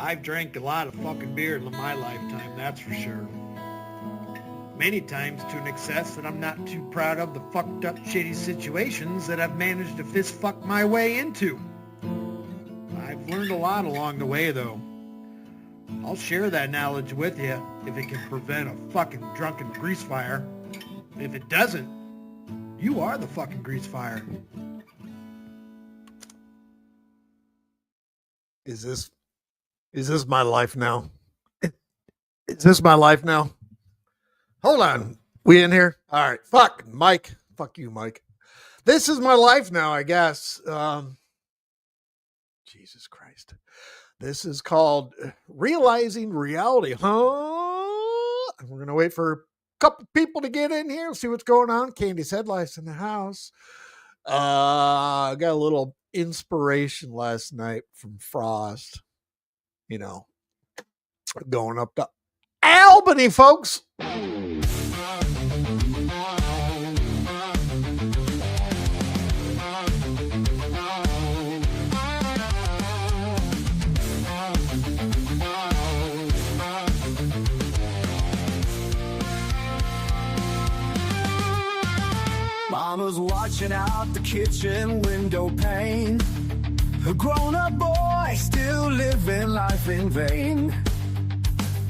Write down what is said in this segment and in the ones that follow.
I've drank a lot of fucking beer in my lifetime, that's for sure. Many times to an excess that I'm not too proud of the fucked up shitty situations that I've managed to fist fuck my way into. I've learned a lot along the way though. I'll share that knowledge with you if it can prevent a fucking drunken grease fire. If it doesn't, you are the fucking grease fire. Is this my life now? Is this my life now? Hold on. We in here? All right. Fuck, Mike. Fuck you, Mike. This is my life now, I guess. Jesus Christ. This is called Realizing Reality, huh? We're going to wait for a couple people to get in here, see what's going on. Candy's Head Life's in the house. I got a little inspiration last night from Frost. You know, going up to Albany, folks. Mama's watching out the kitchen window pane. A grown-up boy still living life in vain.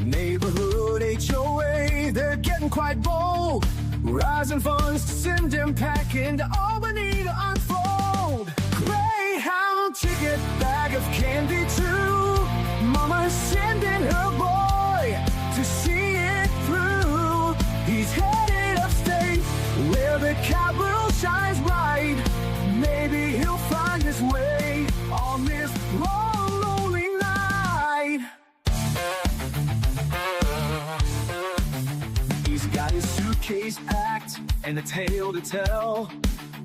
Neighborhood HOA, they're getting quite bold. Rising funds to send him packing to Albany to unfold. Greyhound ticket, bag of candy too. Mama's sending her boy to see it through. He's headed upstate where the capital shines bright. Maybe he'll find his way on this long, lonely night. He's got his suitcase packed and a tale to tell.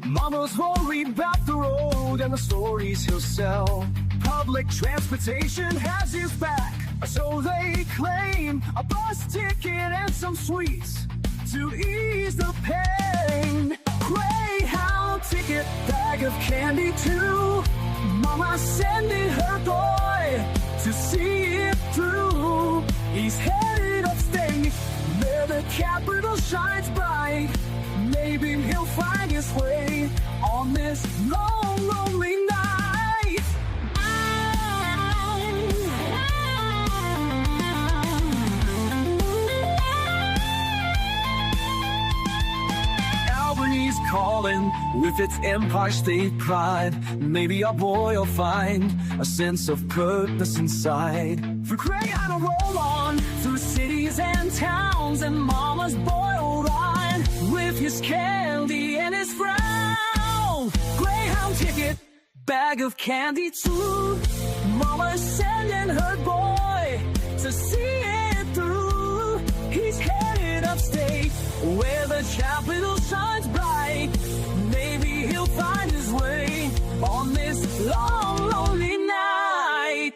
Mama's worried about the road and the stories he'll sell. Public transportation has his back, so they claim. A bus ticket and some sweets to ease the pain. Greyhound ticket, bag of candy too. Mama sending her boy to see it through. He's headed upstate where the capital shines bright. Maybe he'll find his way on this long, lonely night. Albany's calling with its Empire State pride. Maybe our boy will find a sense of purpose inside. For Greyhound to roll on through cities and towns, and Mama's boy will ride with his candy and his frown. Greyhound ticket, bag of candy too. Mama's sending her boy to see it through. He's headed upstate where the capital shines bright. Maybe he'll find his way on this long, lonely night.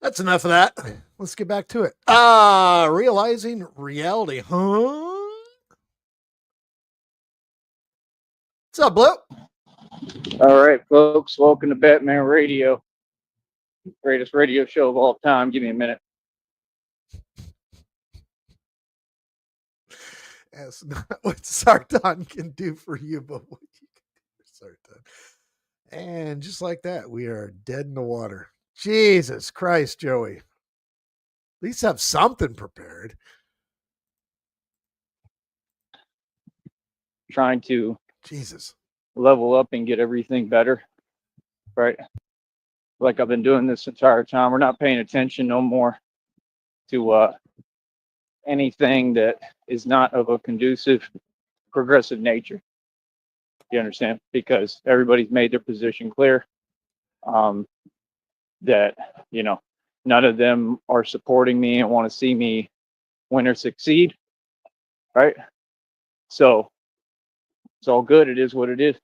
That's enough of that. Let's get back to it. Realizing Reality, huh? What's up, Blue? All right, folks. Welcome to Batman Radio. Greatest radio show of all time. Give me a minute. That's not what Sartan can do for you, but what you can do for Sartan. And just like that, we are dead in the water. Jesus Christ, Joey. At least have something prepared. Trying to Jesus. level up and get everything better. Right? Like I've been doing this entire time. We're not paying attention no more to anything that is not of a conducive, progressive nature. You understand? Because everybody's made their position clear. That, None of them are supporting me and want to see me win or succeed, right? So it's all good. It is what it is.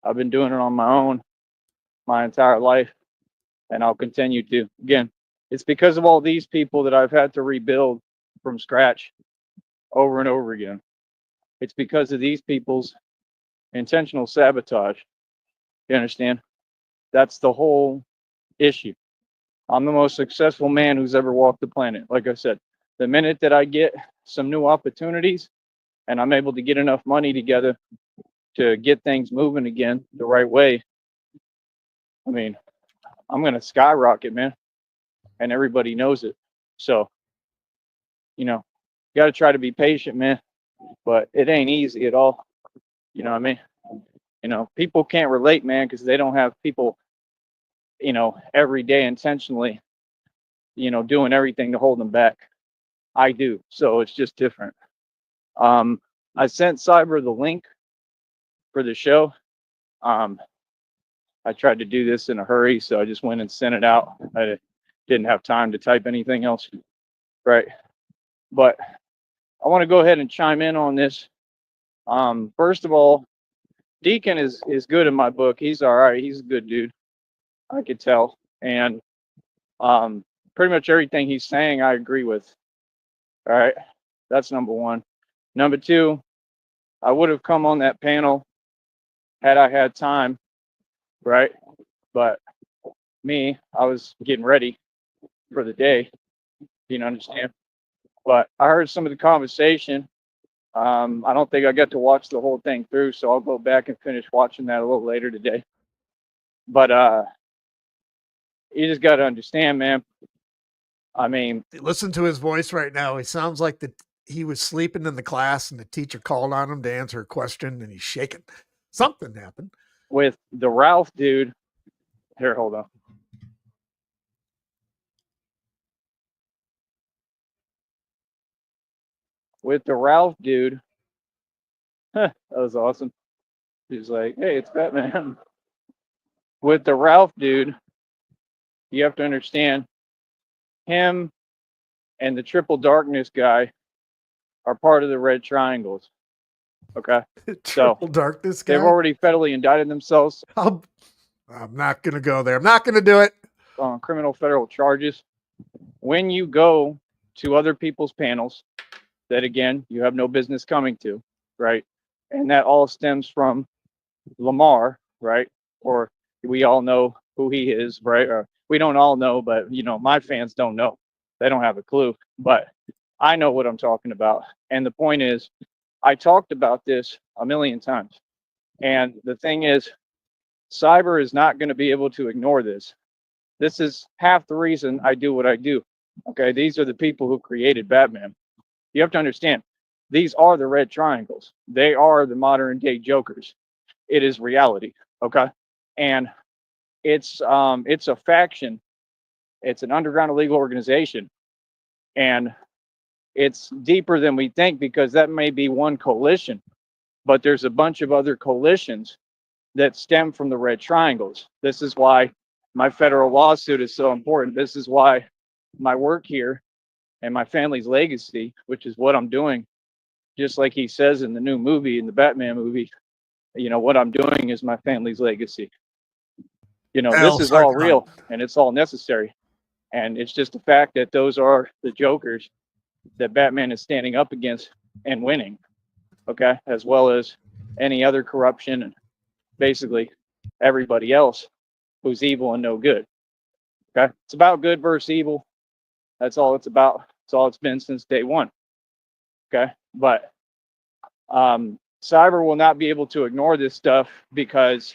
I've been doing it on my own my entire life, and I'll continue to. Again, it's because of all these people that I've had to rebuild from scratch over and over again. It's because of these people's intentional sabotage. You understand? That's the whole issue. I'm the most successful man who's ever walked the planet. Like I said, the minute that I get some new opportunities and I'm able to get enough money together to get things moving again the right way, I mean, I'm going to skyrocket, man. And everybody knows it. So, you know, you got to try to be patient, man. But it ain't easy at all. You know what I mean? You know, people can't relate, man, because they don't have people, you know, every day intentionally, you know, doing everything to hold them back. I do. So it's just different. I sent Cyber the link for the show. I tried to do this in a hurry, so I just went and sent it out. I didn't have time to type anything else. Right. But I want to go ahead and chime in on this. First of all, Deacon is good in my book. He's all right. He's a good dude. I could tell. And pretty much everything he's saying, I agree with. All right. That's number one. Number two, I would have come on that panel had I had time. Right. But me, I was getting ready for the day. You understand? But I heard some of the conversation. I don't think I got to watch the whole thing through, so I'll go back and finish watching that a little later today. But you just got to understand, man. I mean, listen to his voice right now. He sounds like he was sleeping in the class and the teacher called on him to answer a question and he's shaking. Something happened. With the Ralph dude. Here, hold on. With the Ralph dude. That was awesome. He's like, hey, it's Batman. With the Ralph dude, you have to understand him and the Triple Darkness guy are part of the Red Triangles. Okay. Triple Darkness guy? They've already federally indicted themselves. I'm not going to go there. I'm not going to do it. On criminal federal charges. When you go to other people's panels that, again, you have no business coming to, right? And that all stems from Lamar, right? Or we all know who he is, right? Or we don't all know, but, my fans don't know. They don't have a clue. But I know what I'm talking about. And the point is, I talked about this a million times. And the thing is, Cyber is not going to be able to ignore this. This is half the reason I do what I do. Okay, these are the people who created Batman. You have to understand, these are the Red Triangles. They are the modern day Jokers. It is reality. Okay, and it's a faction. It's an underground illegal organization, and it's deeper than we think because that may be one coalition, but there's a bunch of other coalitions that stem from the Red Triangles. This is why my federal lawsuit is so important. This is why my work here and my family's legacy, which is what I'm doing, just like he says in the new movie, in the Batman movie, what I'm doing is my family's legacy. This is all real and it's all necessary. And it's just the fact that those are the Jokers that Batman is standing up against and winning. Okay. As well as any other corruption and basically everybody else who's evil and no good. Okay. It's about good versus evil. That's all it's about. It's all it's been since day one. Okay. But Cyber will not be able to ignore this stuff because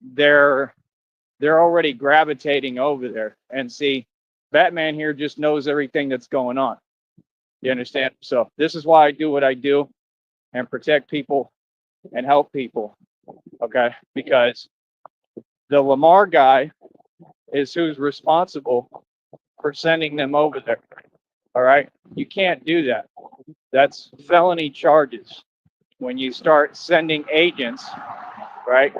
they're already gravitating over there. And see, Batman here just knows everything that's going on. You understand? So this is why I do what I do and protect people and help people. Okay. Because the Lamar guy is who's responsible for sending them over there. All right. You can't do that. That's felony charges. When you start sending agents, right,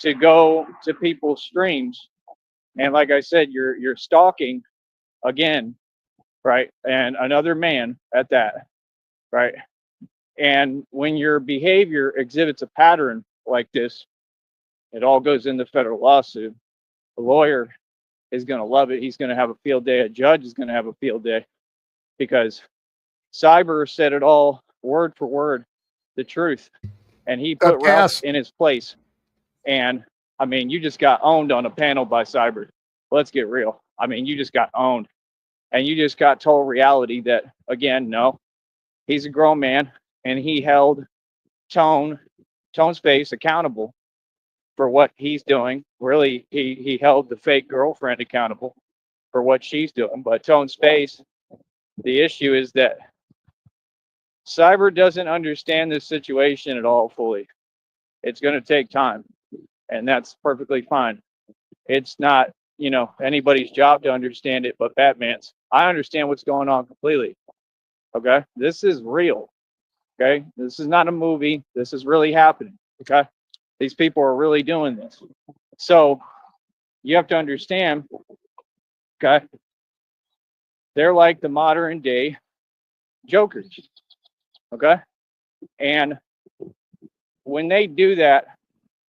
to go to people's streams And like I said, you're stalking again, right? And another man at that, right? And when your behavior exhibits a pattern like this, it all goes into federal lawsuit. The lawyer is going to love it. He's going to have a field day. A judge is going to have a field day because Cyber said it all word for word, the truth. And he put Ralph in his place. And I mean, you just got owned on a panel by Cyber. Let's get real. I mean, you just got owned. And you just got told reality that, again, no, he's a grown man and he held Tone's face accountable for what he's doing. Really, he held the fake girlfriend accountable for what she's doing. But Tone's face, the issue is that Cyber doesn't understand this situation at all fully. It's going to take time, and that's perfectly fine. It's not, anybody's job to understand it but Batman's. I understand what's going on completely. Okay? This is real. Okay? This is not a movie. This is really happening. Okay? These people are really doing this. So you have to understand, okay? They're like the modern day jokers. Okay? And when they do that,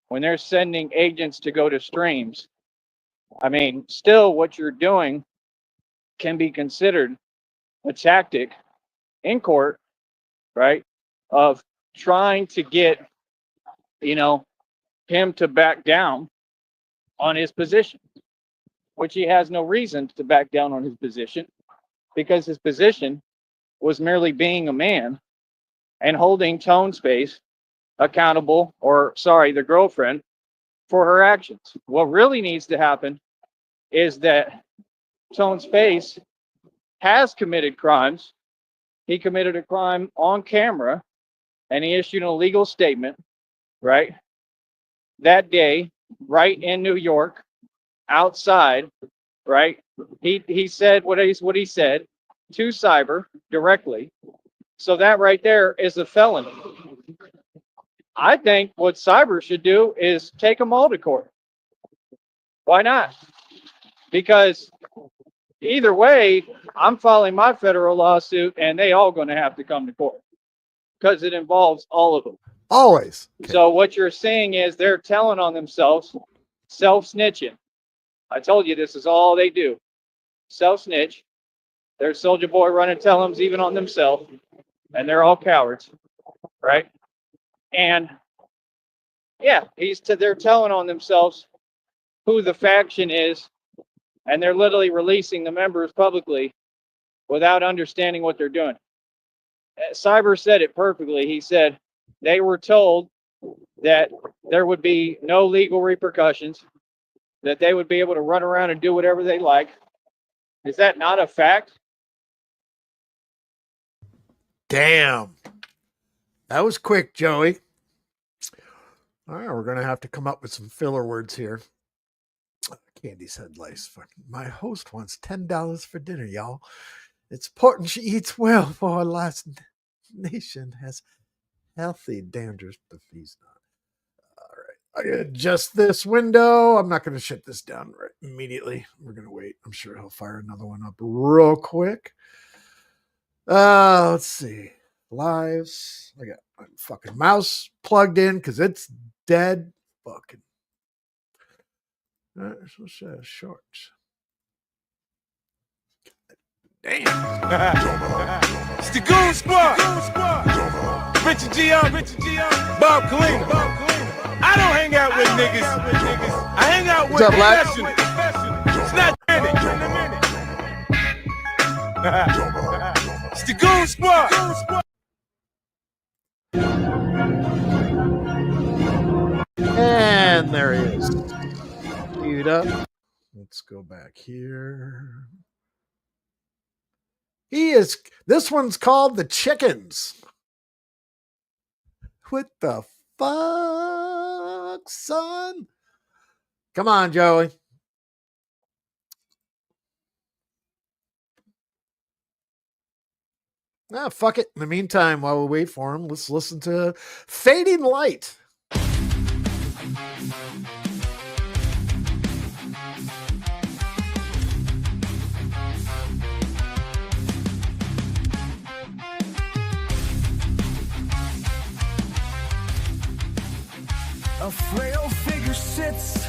when they're sending agents to go to streams, I mean, still what you're doing can be considered a tactic in court, right? Of trying to get, him to back down on his position, which he has no reason to back down on his position because his position was merely being a man and holding Tone's face accountable, the girlfriend, for her actions. What really needs to happen is that Tone's face has committed crimes. He committed a crime on camera and he issued an illegal statement, right? That day, right in New York, outside, right? He said what he said to Cyber directly. So that right there is a felony. I think what Cyber should do is take them all to court. Why not? Because either way, I'm filing my federal lawsuit and they all going to have to come to court because it involves all of them. Always. Okay. So what you're saying is they're telling on themselves, self-snitching. I told you this is all they do. Self-snitch. They're Soldier Boy running tell-ems even on themselves. And they're all cowards. Right? And yeah, they're telling on themselves who the faction is. And they're literally releasing the members publicly without understanding what they're doing. Cyber said it perfectly. He said they were told that there would be no legal repercussions, that they would be able to run around and do whatever they like. Is that not a fact? Damn. That was quick, Joey. All right, we're going to have to come up with some filler words here. Candy's head lice. My host wants $10 for dinner, y'all. It's important she eats well for her last nation has healthy dandruff, but he's not. All right. I adjust this window. I'm not going to shut this down right immediately. We're going to wait. I'm sure he'll fire another one up real quick. Let's see. Lives. I got my fucking mouse plugged in because it's dead. Fucking. Shorts. Damn. It's the Goon Squad. Richard G. Bob Kalina. I don't hang out with niggas. I hang out with professionals. It's not minute. It's the Goon Squad. And there he is. Queued up. Let's go back here. This one's called The Chickens. What the fuck, son? Come on, Joey. Fuck it. In the meantime, while we wait for him, let's listen to Fading Light. frail figure sits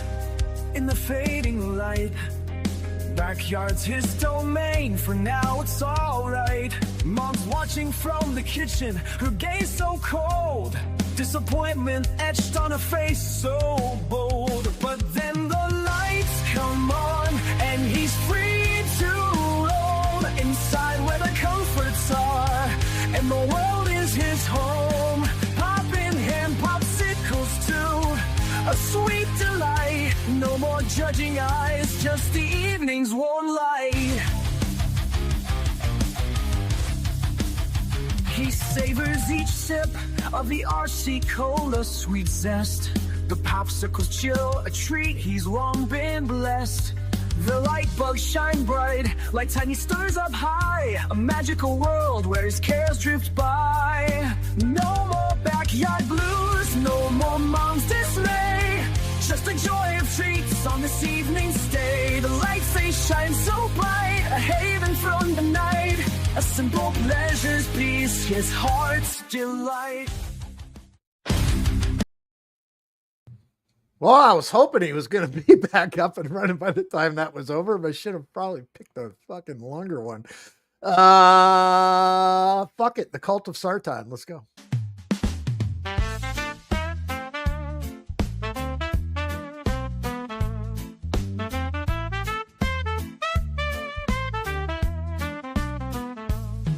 in the fading light. Backyard's his domain, for now it's alright. Mom's watching from the kitchen, her gaze so cold. Disappointment etched on her face, so bold. But then the lights come on, and he's free to roam inside where the comforts are, and the world is his home. Pop in hand, popsicles too, a sweet delight. No more judging eyes, just the evening's warm light. He savors each sip of the RC Cola sweet zest. The popsicles chill, a treat he's long been blessed. The light bugs shine bright like tiny stars up high, a magical world where his cares drift by. No more backyard blues, no more mom's dismay, just a joy of treats on this evening's stay. The lights they shine so bright, a haven from the night, a simple pleasure's peace, his heart's delight. Well, I was hoping he was going to be back up and running by the time that was over, but I should have probably picked a fucking longer one. Fuck it. The Cult of Sartan. Let's go.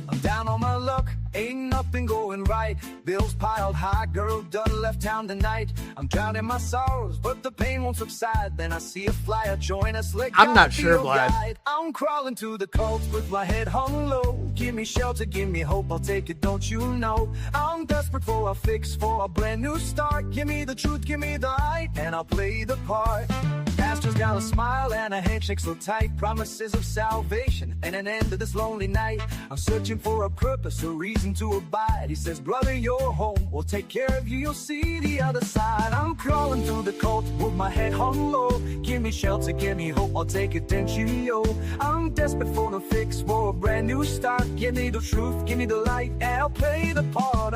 I'm down on my luck, ain't nothing going right. Bills piled high, girl done left town tonight. I'm drowning my sorrows, but the pain won't subside. Then I see a flyer join us. I'm not sure, Vlad. I'm crawling to the cult with my head hung low. Give me shelter, give me hope, I'll take it, don't you know? I'm desperate for a fix, for a brand new start. Give me the truth, give me the light, and I'll play the part. Pastor's got a smile and a handshake so tight. Promises of salvation and an end to this lonely night. I'm searching for a purpose, a reason to abide. He says, brother, you're home, we'll take care of you, you'll see the other side. I'm crawling through the cult with my head hung low. Give me shelter, give me hope, I'll take it, don't you know? I'm desperate for the fix, for a brand new start. Give me the truth, give me the light, and I'll play the part.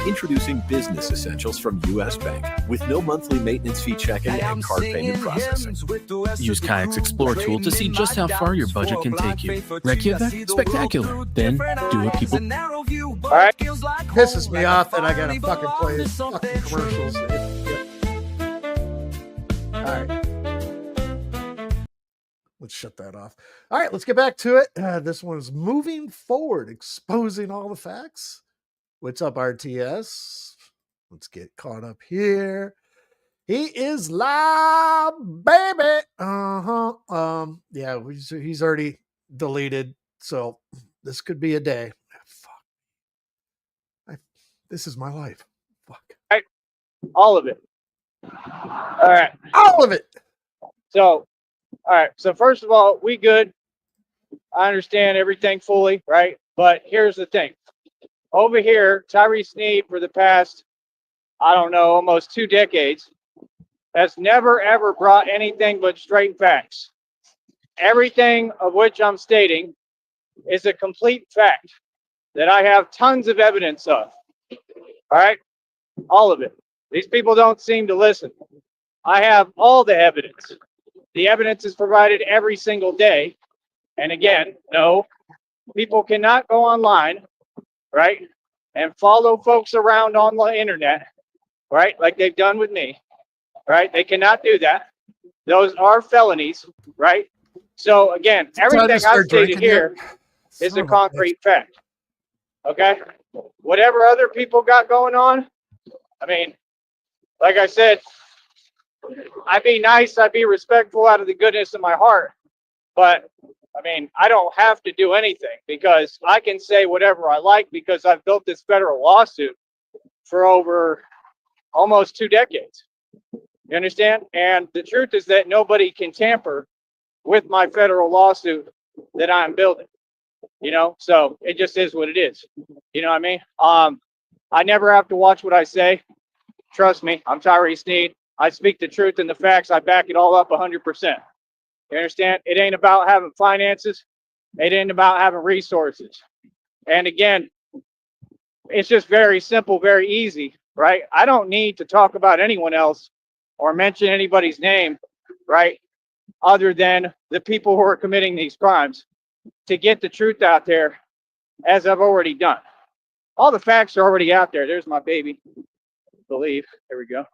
Introducing Business Essentials from U.S. Bank with no monthly maintenance fee checking and card payment processing. Use Kayak's Explore tool to see just how far your budget can take you. Reykjavik? Spectacular. Then do what people... All right. Pisses me off that I got to fucking play his fucking commercials. All right. Let's shut that off. All right, let's get back to it. This one's moving forward, exposing all the facts. What's up, RTS? Let's get caught up here. He is live, baby. Yeah, he's already deleted, so this could be a day. Fuck. This is my life. Fuck. All right. All of it. All right. All of it. So, all right. So first of all, we good. I understand everything fully, right? But here's the thing. Over here, Sneed for the past, I don't know, almost 2 decades, has never, ever brought anything but straight facts. Everything of which I'm stating is a complete fact that I have tons of evidence of. All right? All of it. These people don't seem to listen. I have all the evidence. The evidence is provided every single day. And again, no, people cannot go online, right, and follow folks around on the internet, right, like they've done with me, right? They cannot do that. Those are felonies, right? So again, everything I've stated here is a concrete fact, okay? Whatever other people got going on, I mean, like I said, I'd be nice, I'd be respectful out of the goodness of my heart, but I mean, I don't have to do anything because I can say whatever I like because I've built this federal lawsuit for over almost 2 decades. You understand? And the truth is that nobody can tamper with my federal lawsuit that I'm building. You know, so it just is what it is. You know what I mean? I never have to watch what I say. Trust me, I'm Sneed. I speak the truth and the facts. I back it all up 100%. You understand? It ain't about having finances. It ain't about having resources. And again, it's just very simple, very easy right? I don't need to talk about anyone else or mention anybody's name, right? Other than the people who are committing these crimes to get the truth out there, as I've already done. All the facts are already out there. There's my baby, I believe. There we go.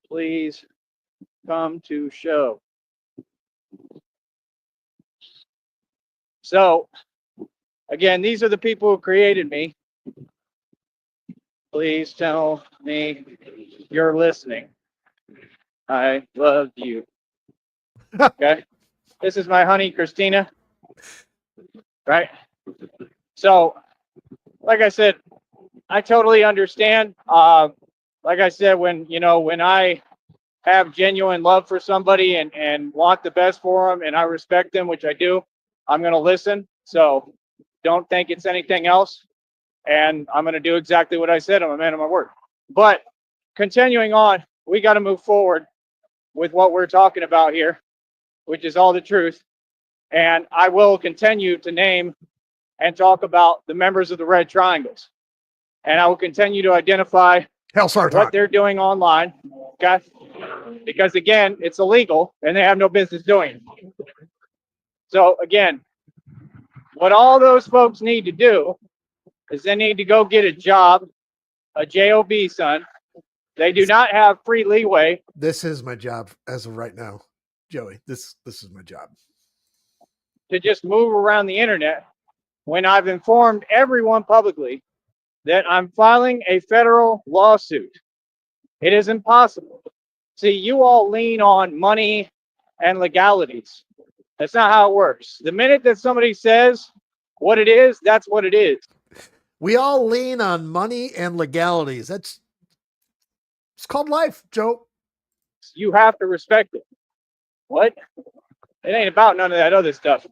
Please come to show. So, again, these are the people who created me. Please tell me you're listening. I love you. Okay? This is my honey, Christina. Right? So, like I said, I totally understand. Like I said, when I have genuine love for somebody and want the best for them and I respect them, which I do, I'm going to listen. So don't think it's anything else. And I'm going to do exactly what I said. I'm a man of my word. But continuing on, we got to move forward with what we're talking about here, which is all the truth. And I will continue to name and talk about the members of the Red Triangles. And I will continue to identify what they're doing online. Okay? Because again, it's illegal and they have no business doing it. So again, what all those folks need to do is they need to go get a job, a job, son. They do not have free leeway. This is my job as of right now, Joey. This is my job. To just move around the internet when I've informed everyone publicly that I'm filing a federal lawsuit. It is impossible. See, you all lean on money and legalities. That's not how it works. The minute that somebody says what it is, that's what it is. We all lean on money and legalities. It's called life, Joe. You have to respect it. What? It ain't about none of that other stuff.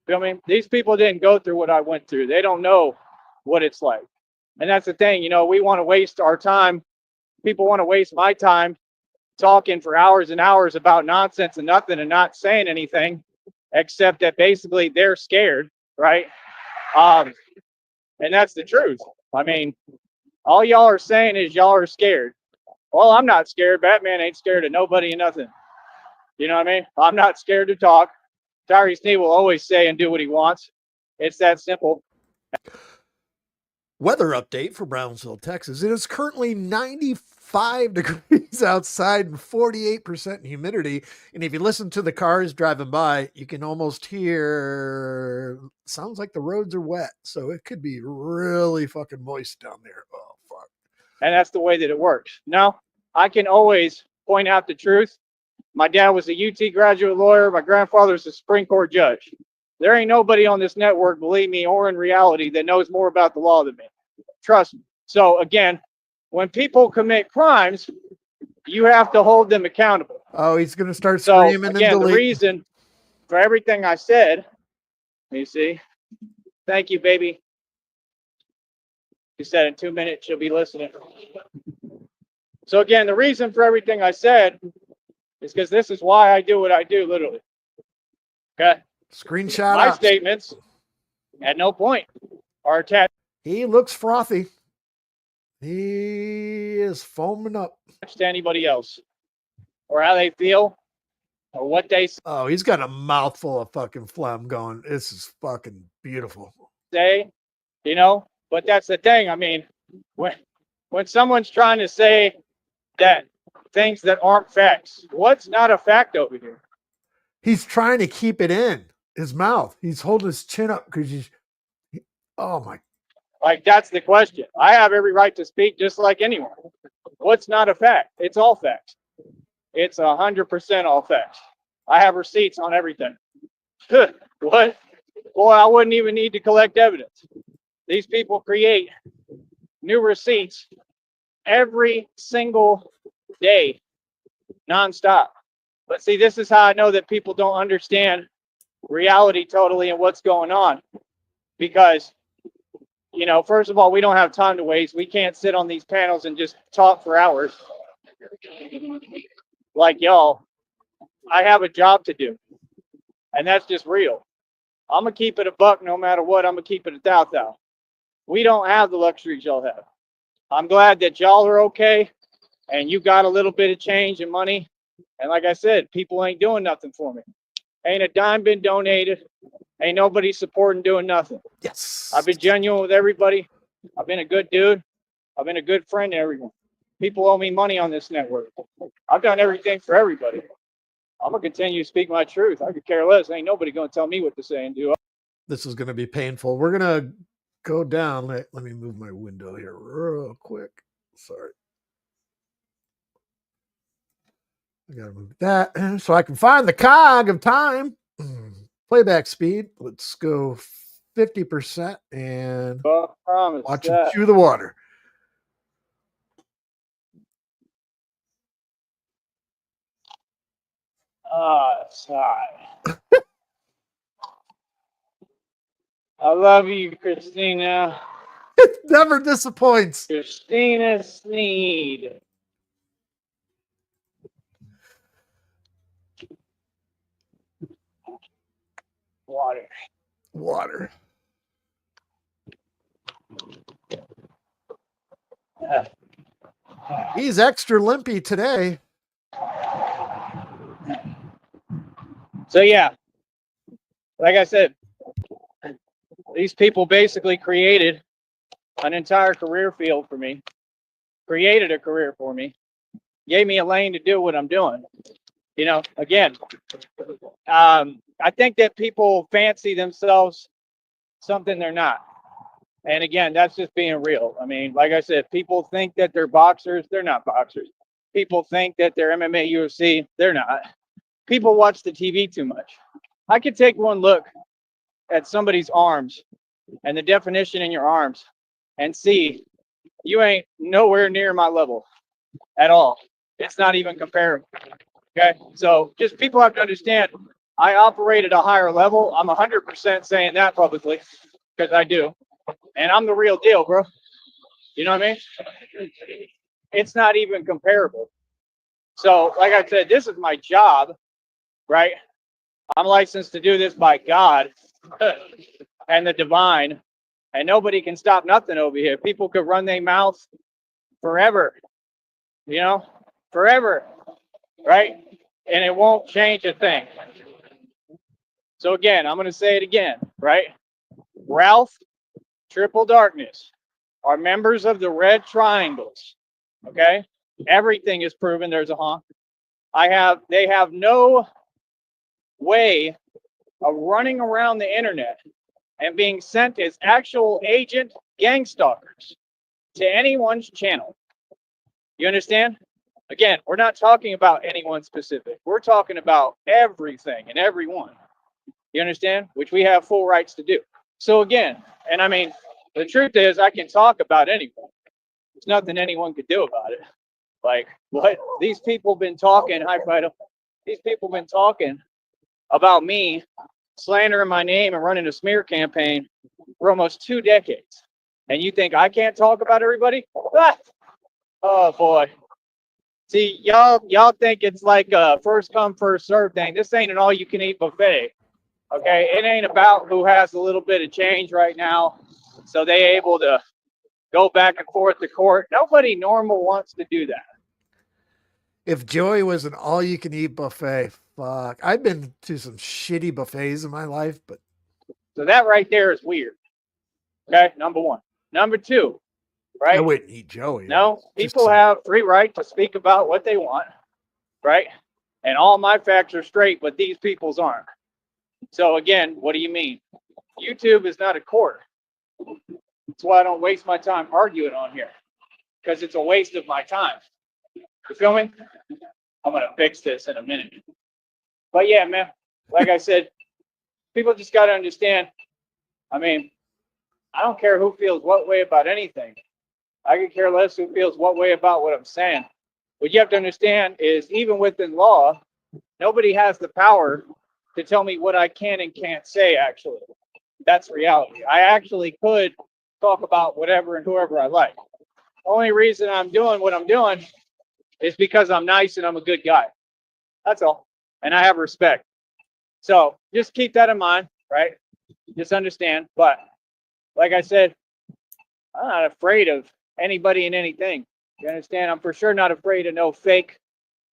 Feel me? These people didn't go through what I went through. They don't know what it's like. And that's the thing, we want to waste our time. People want to waste my time talking for hours and hours about nonsense and nothing and not saying anything, except that basically they're scared, right? And that's the truth. I mean, all y'all are saying is y'all are scared. Well, I'm not scared. Batman ain't scared of nobody and nothing. You know what I mean? I'm not scared to talk. Tyree Sneed will always say and do what he wants. It's that simple. Weather update for Brownsville, Texas. It is currently 95 degrees outside and 48% humidity. And if you listen to the cars driving by, you can almost hear, sounds like the roads are wet. So it could be really fucking moist down there. Oh, fuck. And that's the way that it works. Now, I can always point out the truth. My dad was a UT graduate lawyer. My grandfather's a Supreme Court judge. There ain't nobody on this network, believe me, or in reality, that knows more about the law than me. Trust me. So again, when people commit crimes, you have to hold them accountable. Oh, he's going to start screaming. So again, the reason for everything I said, you see, thank you, baby. She said in 2 minutes she'll be listening. So again, the reason for everything I said is because this is why I do what I do, literally. Okay? Screenshot my up. Statements at no point are attached. He looks frothy. He is foaming up. To anybody else or how they feel or what they Oh, he's got a mouthful of fucking phlegm going. This is fucking beautiful. say, but that's the thing. I mean, when someone's trying to say that things that aren't facts, what's not a fact over here? He's trying to keep it in his mouth. He's holding his chin up because oh my. Like, that's the question. I have every right to speak just like anyone. What's not a fact? It's all facts. It's 100% all facts. I have receipts on everything. What? Boy, I wouldn't even need to collect evidence. These people create new receipts every single day, nonstop. But see, this is how I know that people don't understand reality totally and what's going on. Because, first of all, we don't have time to waste. We can't sit on these panels and just talk for hours. Like y'all, I have a job to do. And that's just real. I'm going to keep it a buck no matter what. I'm going to keep it a thou. We don't have the luxuries y'all have. I'm glad that y'all are okay and you got a little bit of change and money. And like I said, people ain't doing nothing for me. Ain't a dime been donated. Ain't nobody supporting doing nothing. Yes. I've been genuine with everybody. I've been a good dude. I've been a good friend to everyone. People owe me money on this network. I've done everything for everybody. I'm going to continue to speak my truth. I could care less. Ain't nobody going to tell me what to say and do. This is going to be painful. We're going to go down. Let me move my window here real quick. Sorry. I got to move that so I can find the cog of time. Playback speed. Let's go 50% and watch him chew the water. Sigh. I love you, Christina. It never disappoints. Christina Sneed. Water. He's extra limpy today. So yeah, like I said, these people basically created an entire career field for me, created a career for me, gave me a lane to do what I'm doing. You know, again, I think that people fancy themselves something they're not. And again, that's just being real. I mean, like I said, people think that they're boxers. They're not boxers. People think that they're MMA, UFC. They're not. People watch the TV too much. I could take one look at somebody's arms and the definition in your arms and see you ain't nowhere near my level at all. It's not even comparable. Okay. So just people have to understand I operate at a higher level. I'm 100% saying that publicly because I do. And I'm the real deal, bro. You know what I mean? It's not even comparable. So, like I said, this is my job, right? I'm licensed to do this by God and the divine, and nobody can stop nothing over here. People could run their mouth forever, you know, forever, right? And it won't change a thing. So again, I'm going to say it again, right? Ralph, Triple Darkness are members of the Red Triangles, okay? Everything is proven there's a honk. They have no way of running around the internet and being sent as actual agent gang stalkers to anyone's channel. You understand? Again, we're not talking about anyone specific. We're talking about everything and everyone. You understand? Which we have full rights to do. So again, and I mean, the truth is I can talk about anyone. There's nothing anyone could do about it. Like, what? These people been talking, hi, Fido. These people been talking about me slandering my name and running a smear campaign for almost 2 decades. And you think I can't talk about everybody? Ah! Oh boy. See, y'all think it's like a first come, first serve thing. This ain't an all you can eat buffet. Okay, it ain't about who has a little bit of change right now, so they able to go back and forth to court. Nobody normal wants to do that. If Joey was an all-you-can-eat buffet, fuck. I've been to some shitty buffets in my life, but so that right there is weird. Okay, number one. Number two, right? I wouldn't eat Joey. No, people have free right to speak about what they want, right? And all my facts are straight, but these people's aren't. So again, what do you mean? YouTube is not a court. That's why I don't waste my time arguing on here, because it's a waste of my time. You feel me? I'm gonna fix this in a minute. But yeah, man, like I said, people just gotta understand. I mean, I don't care who feels what way about anything. I could care less who feels what way about what I'm saying. What you have to understand is even within law, nobody has the power to tell me what I can and can't say, actually. That's reality. I actually could talk about whatever and whoever I like. Only reason I'm doing what I'm doing is because I'm nice and I'm a good guy. That's all. And I have respect. So just keep that in mind, right? Just understand. But like I said, I'm not afraid of anybody and anything. You understand? I'm for sure not afraid of no fake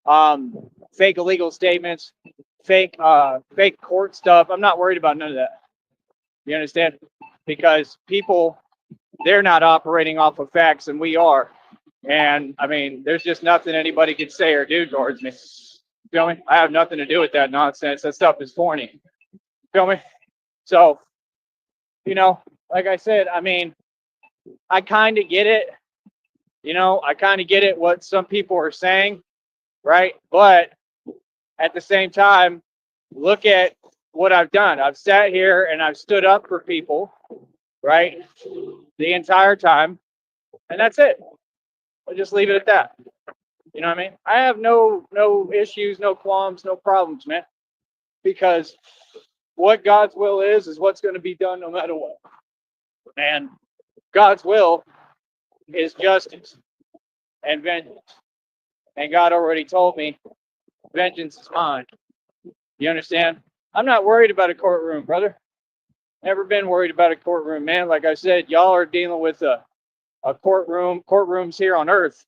illegal statements, fake court stuff. I'm not worried about none of that. You understand? Because people, they're not operating off of facts and we are. And I mean, there's just nothing anybody can say or do towards me. Feel me? I have nothing to do with that nonsense. That stuff is corny. Feel me? So, like I said, I mean, I kind of get it. I kind of get it what some people are saying, right? But at the same time, look at what I've done. I've sat here and I've stood up for people, right? The entire time. And that's it. I'll just leave it at that. You know what I mean? I have no issues, no qualms, no problems, man. Because what God's will is what's going to be done no matter what. And God's will is justice and vengeance. And God already told me, vengeance is mine. You understand? I'm not worried about a courtroom, brother. Never been worried about a courtroom, man. Like I said, y'all are dealing with a courtrooms here on earth.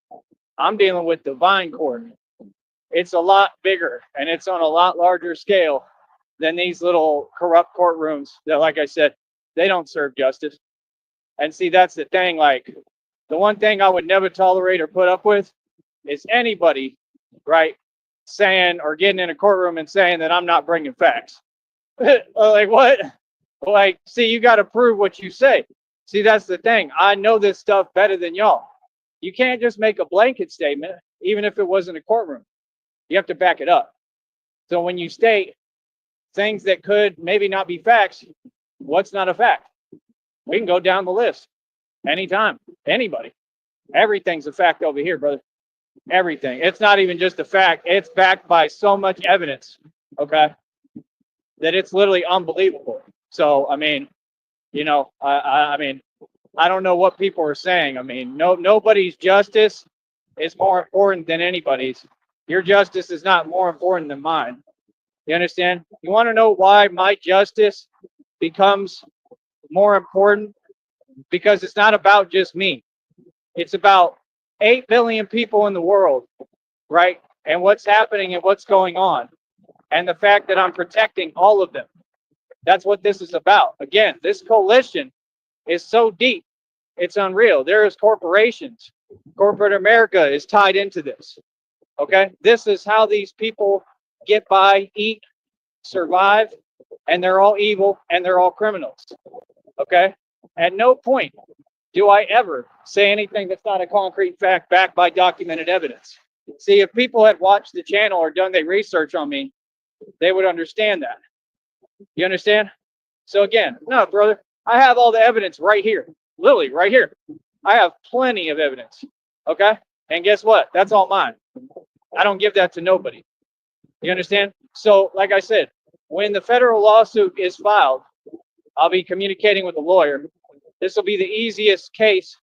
I'm dealing with divine court. It's a lot bigger and it's on a lot larger scale than these little corrupt courtrooms that, like I said, they don't serve justice. And see, that's the thing. Like, the one thing I would never tolerate or put up with is anybody, right, saying or getting in a courtroom and saying that I'm not bringing facts. Like, what? Like, see, you got to prove what you say. See, that's the thing. I know this stuff better than y'all. You can't just make a blanket statement, even if it wasn't a courtroom. You have to back it up. So when you state things that could maybe not be facts, what's not a fact? We can go down the list anytime, anybody. Everything's a fact over here, brother. Everything. It's not even just a fact. It's backed by so much evidence, okay, that it's literally unbelievable. So, I mean, I mean, I don't know what people are saying. I mean, nobody's justice is more important than anybody's. Your justice is not more important than mine. You understand? You want to know why my justice becomes more important? Because it's not about just me. It's about 8 billion people in the world, right? And what's happening and what's going on. And the fact that I'm protecting all of them. That's what this is about. Again, this coalition is so deep, it's unreal. There is corporations. Corporate America is tied into this. Okay? This is how these people get by, eat, survive, and they're all evil and they're all criminals. Okay? At no point do I ever say anything that's not a concrete fact backed by documented evidence. See, if people had watched the channel or done their research on me, they would understand that. You understand? So again, no, brother, I have all the evidence right here. Literally, right here. I have plenty of evidence. Okay? And guess what? That's all mine. I don't give that to nobody. You understand? So, like I said, when the federal lawsuit is filed, I'll be communicating with a lawyer. This will be the easiest case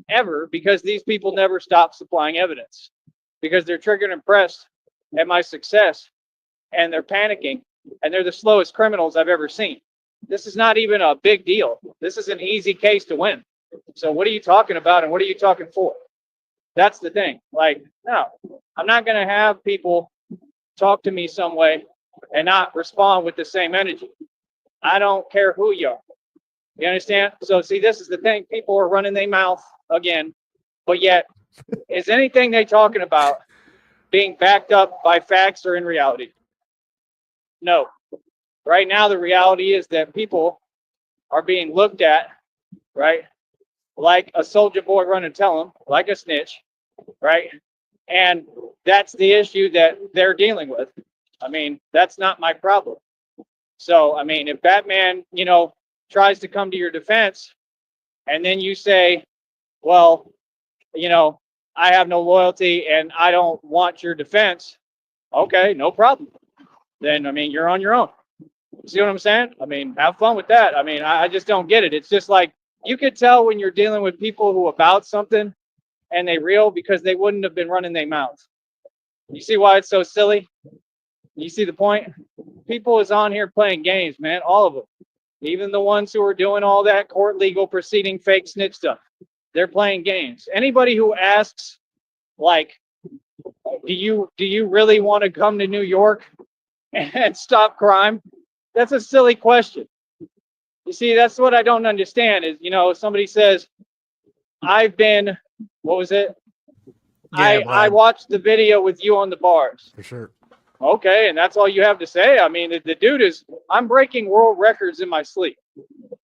ever because these people never stop supplying evidence because they're triggered and impressed at my success and they're panicking and they're the slowest criminals I've ever seen. This is not even a big deal. This is an easy case to win. So what are you talking about and what are you talking for? That's the thing. Like, no, I'm not going to have people talk to me some way and not respond with the same energy. I don't care who you are. You understand? So see, this is the thing. People are running their mouth again, but yet is anything they talking about being backed up by facts or in reality? No. Right now, the reality is that people are being looked at, right, like a soldier boy run and tell them, like a snitch, right? And that's the issue that they're dealing with. I mean, that's not my problem. So, I mean, if Batman, tries to come to your defense and then you say, well, I have no loyalty and I don't want your defense. Okay, no problem. Then, I mean, you're on your own. See what I'm saying? I mean, have fun with that. I mean, I just don't get it. It's just like, you could tell when you're dealing with people who about something and they real because they wouldn't have been running their mouths. You see why it's so silly? You see the point? People is on here playing games, man. All of them. Even the ones who are doing all that court legal proceeding fake snitch stuff. They're playing games. Anybody who asks, like, do you really want to come to New York and stop crime? That's a silly question. You see, that's what I don't understand is, somebody says, I've been, what was it? Yeah, I watched the video with you on the bars. for sure. Okay, and that's all you have to say? I mean, the dude is, I'm breaking world records in my sleep.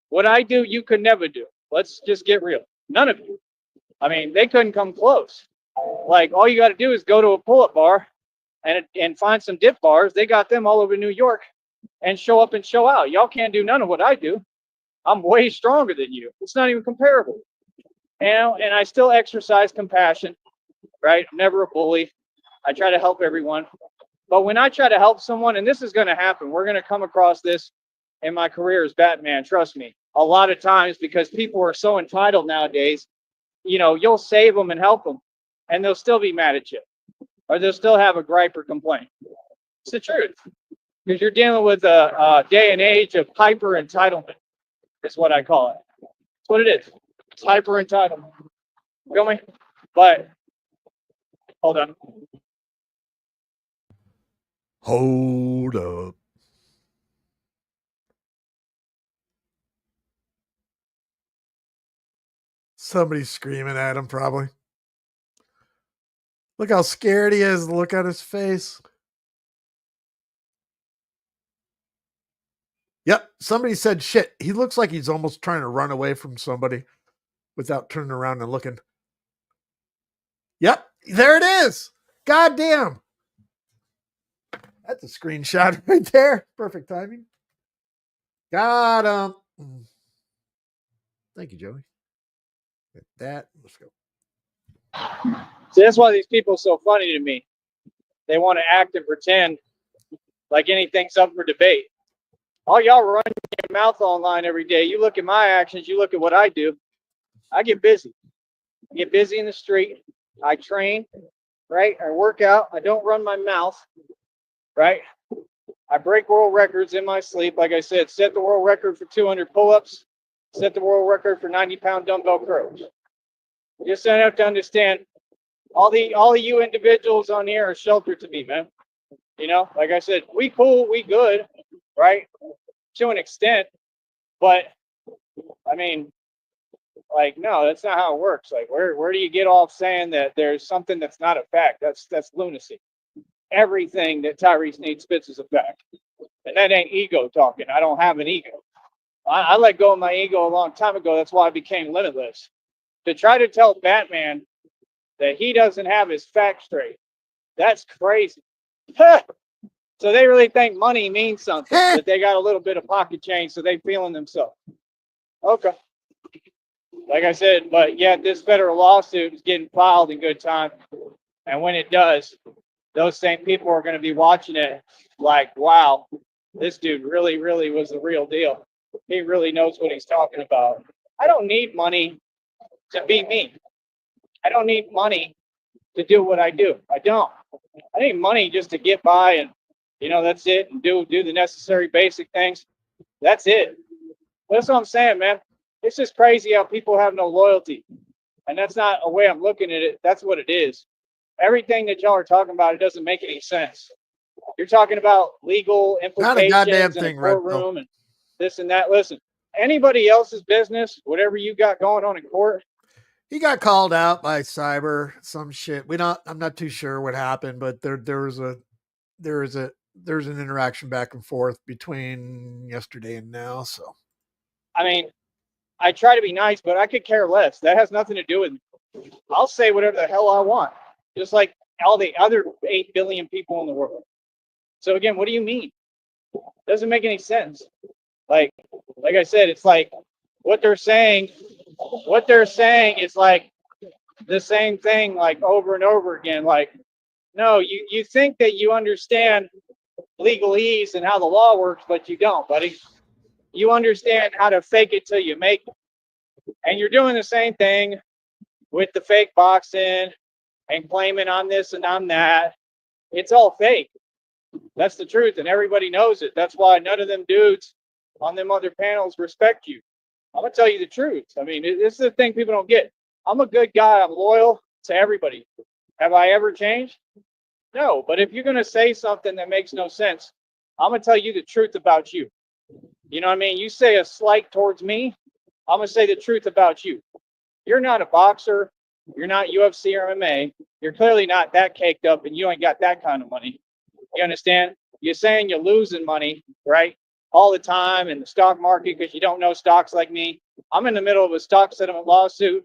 What I do, you could never do. Let's just get real. None of you. I mean, they couldn't come close. Like, all you got to do is go to a pull-up bar and find some dip bars. They got them all over New York, and show up and show out. Y'all can't do none of what I do. I'm way stronger than you. It's not even comparable. And I still exercise compassion, right? I'm never a bully. I try to help everyone. But when I try to help someone, and this is going to happen, we're going to come across this in my career as Batman, trust me. A lot of times, because people are so entitled nowadays, you'll save them and help them, and they'll still be mad at you, or they'll still have a gripe or complaint. It's the truth, because you're dealing with a day and age of hyper entitlement, is what I call it. That's what it is. It's hyper entitlement. Feel me? But hold on. Hold up. Somebody's screaming at him, probably. Look how scared he is. Look at his face. Yep, somebody said shit. He looks like he's almost trying to run away from somebody without turning around and looking. Yep, there it is. God damn. That's a screenshot right there. Perfect timing. Got him. Thank you, Joey. Get that. Let's go. See, that's why these people are so funny to me. They want to act and pretend like anything's up for debate. All y'all run your mouth online every day. You look at my actions, you look at what I do. I get busy. I get busy in the street. I train, right? I work out. I don't run my mouth, right? I break world records in my sleep. Like I said, set the world record for 200 pull-ups, set the world record for 90-pound dumbbell curls. You just don't have to understand, all of you individuals on here are sheltered to me, man. Like I said, we cool, we good, right? To an extent, but I mean, like, no, that's not how it works. Like, where do you get off saying that there's something that's not a fact? That's lunacy. Everything that Tyree Sneed spits is a fact, and that ain't ego talking. I don't have an ego. I let go of my ego a long time ago. That's why I became limitless. To try to tell Batman that he doesn't have his facts straight, that's crazy. So they really think money means something, that they got a little bit of pocket change, so they feeling themselves. Okay. Like I said, but yet this federal lawsuit is getting filed in good time. And when it does, those same people are going to be watching it like, wow, this dude really, really was the real deal. He really knows what he's talking about. I don't need money to be me. I don't need money to do what I do. I don't. I need money just to get by and, that's it, and do the necessary basic things. That's it. That's what I'm saying, man. It's just crazy how people have no loyalty. And that's not a way I'm looking at it. That's what it is. Everything that y'all are talking about, it doesn't make any sense. You're talking about legal implications Not a goddamn in thing, a Red courtroom and this and that. Listen, anybody else's business, whatever you got going on in court. He got called out by cyber, some shit. I'm not too sure what happened, but there's an interaction back and forth between yesterday and now. So, I mean, I try to be nice, but I could care less. That has nothing to do with me. I'll say whatever the hell I want, just like all the other 8 billion people in the world. So again, what do you mean? Doesn't make any sense. Like I said, it's like what they're saying is like the same thing, like over and over again. Like, no, you think that you understand legalese and how the law works, but you don't, buddy. You understand how to fake it till you make it. And you're doing the same thing with the fake boxing and claiming I'm this and I'm that. It's all fake. That's the truth, and everybody knows it. That's why none of them dudes on them other panels respect you. I'm going to tell you the truth. I mean, this is the thing people don't get. I'm a good guy. I'm loyal to everybody. Have I ever changed? No. But if you're going to say something that makes no sense, I'm going to tell you the truth about you. You know what I mean? You say a slight towards me, I'm going to say the truth about you. You're not a boxer. You're not UFC or MMA. You're clearly not that caked up, and you ain't got that kind of money. You understand? You're saying you're losing money, right? All the time in the stock market because you don't know stocks like me. I'm in the middle of a stock settlement lawsuit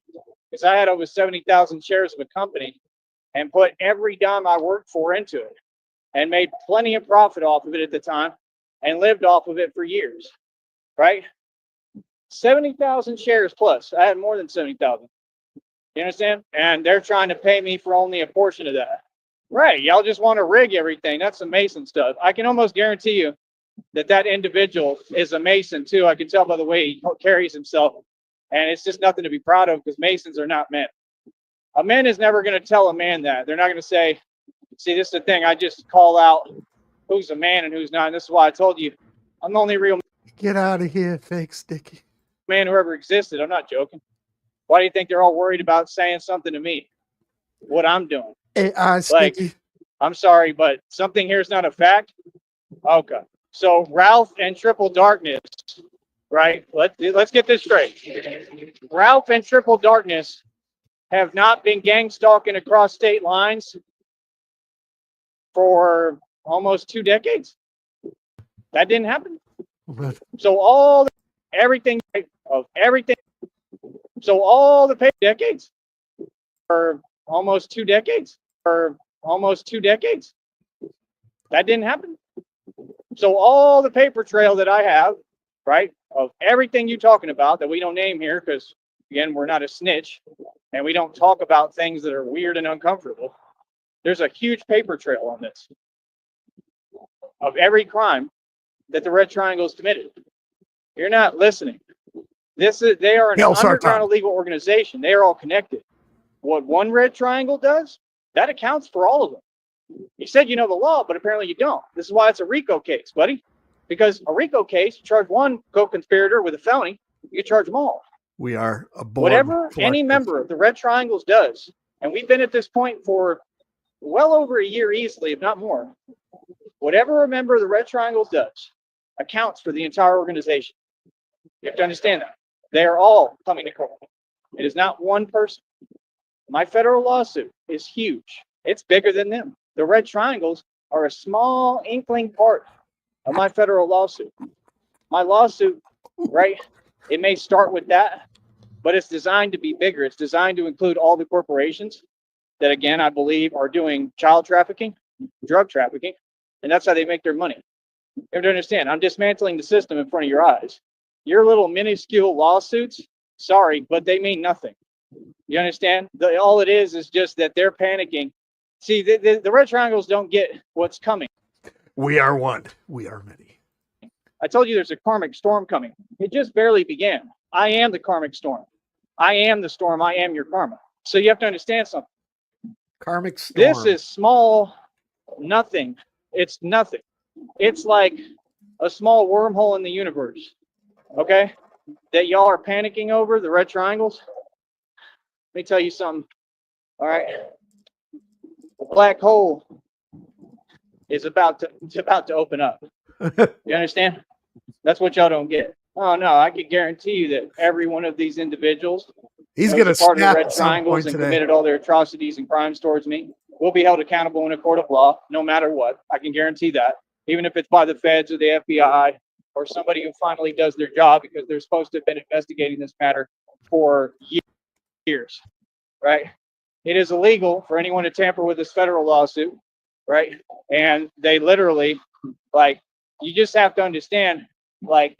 because I had over 70,000 shares of a company and put every dime I worked for into it and made plenty of profit off of it at the time and lived off of it for years, right? 70,000 shares plus. I had more than 70,000. You understand? And they're trying to pay me for only a portion of that. Right. Y'all just want to rig everything. That's some Mason stuff. I can almost guarantee you that that individual is a Mason too. I can tell by the way he carries himself. And it's just nothing to be proud of because Masons are not men. A man is never going to tell a man that. They're not going to say, see, this is the thing. I just call out who's a man and who's not. And this is why I told you I'm the only real Get out of here, fake Sticky. man who ever existed. I'm not joking. Why do you think they're all worried about saying something to me? What I'm doing? AI Like, Sticky. I'm sorry, but something here is not a fact. Okay. So Ralph and Triple Darkness, right? Let's get this straight. Ralph and Triple Darkness have not been gang stalking across state lines for almost 2 decades. That didn't happen. What? So everything of everything. So all the decades for almost 2 decades. For almost 2 decades. That didn't happen. So all the paper trail that I have, right, of everything you're talking about that we don't name here because, again, we're not a snitch and we don't talk about things that are weird and uncomfortable. There's a huge paper trail on this of every crime that the Red Triangle has committed. You're not listening. They are an underground illegal organization. They are all connected. What one Red Triangle does, that accounts for all of them. You said you know the law, but apparently you don't. This is why it's a RICO case, buddy. Because a RICO case, you charge one co-conspirator with a felony, you can charge them all. We are a board. Whatever any member of the Red Triangles does, and we've been at this point for well over a year easily, if not more. Whatever a member of the Red Triangles does accounts for the entire organization. You have to understand that. They are all coming to court. It is not one person. My federal lawsuit is huge. It's bigger than them. The Red Triangles are a small inkling part of my federal lawsuit. My lawsuit, right, it may start with that, but it's designed to be bigger. It's designed to include all the corporations that, again, I believe are doing child trafficking, drug trafficking, and that's how they make their money. You have to understand, I'm dismantling the system in front of your eyes. Your little minuscule lawsuits, sorry, but they mean nothing. You understand? All it is just that they're panicking. See, the Red Triangles don't get what's coming. We are one. We are many. I told you there's a karmic storm coming. It just barely began. I am the karmic storm. I am the storm. I am your karma. So you have to understand something. Karmic storm. This is small nothing. It's nothing. It's like a small wormhole in the universe. Okay? That y'all are panicking over, the Red Triangles. Let me tell you something. All right. The black hole is about to open up. You understand? That's what y'all don't get. Oh no, I can guarantee you that every one of these individuals, he's going to part of the snap Red at some Triangles point and today. committed all their atrocities and crimes towards me, will be held accountable in a court of law, no matter what. I can guarantee that, even if it's by the feds or the FBI or somebody who finally does their job, because they're supposed to have been investigating this matter for years, right? It is illegal for anyone to tamper with this federal lawsuit, right? And they literally, like, you just have to understand, like,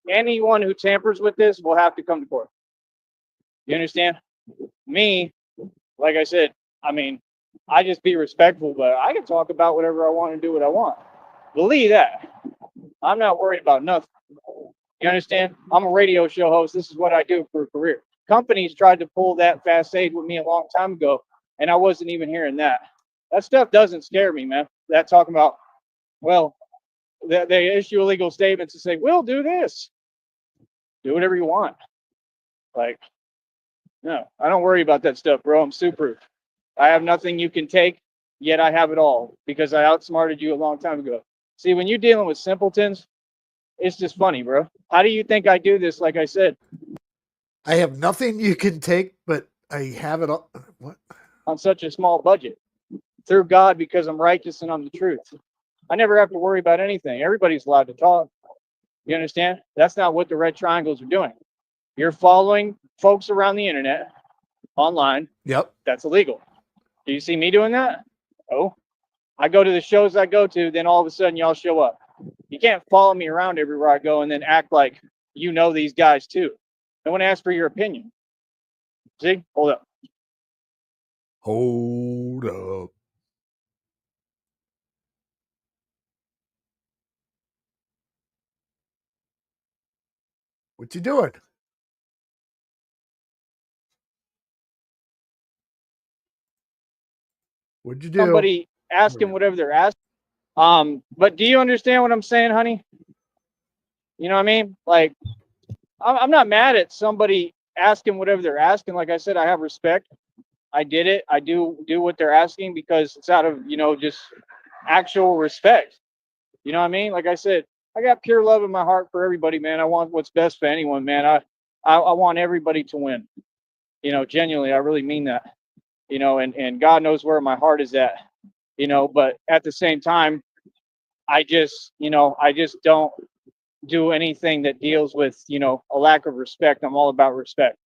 anyone who tampers with this will have to come to court. You understand? Me, like I said, I mean, I just be respectful, but I can talk about whatever I want and do what I want. Believe that. I'm not worried about nothing. You understand? I'm a radio show host. This is what I do for a career. Companies tried to pull that fast aid with me a long time ago, and I wasn't even hearing that. That stuff doesn't scare me, man. That talking about, well, they issue illegal statements and say, we'll do this. Do whatever you want. Like, No, I don't worry about that stuff, bro. I'm super. I have nothing you can take, yet I have it all because I outsmarted you a long time ago. See, when you're dealing with simpletons, it's just funny, bro. How do you think I do this? Like I said, I have nothing you can take, but I have it all. What? on such a small budget through God because I'm righteous and I'm the truth. I never have to worry about anything. Everybody's allowed to talk. You understand? That's not what the red triangles are doing. You're following folks around the internet online. Yep. That's illegal. Do you see me doing that? Oh, I go to the shows I go to, then all of a sudden y'all show up. You can't follow me around everywhere I go and then act like you know these guys too. I want to ask for your opinion. See? Hold up. Hold up. What you doing? What'd you do? Somebody asking whatever they're asking. But do you understand what I'm saying, honey? You know what I mean? Like, I'm not mad at somebody asking whatever they're asking. Like I said, I have respect. I did it. I do what they're asking because it's out of, just actual respect. You know what I mean? Like I said, I got pure love in my heart for everybody, man. I want what's best for anyone, man. I want everybody to win. Genuinely, I really mean that. And God knows where my heart is at. But at the same time, I just don't do anything that deals with, a lack of respect. I'm all about respect.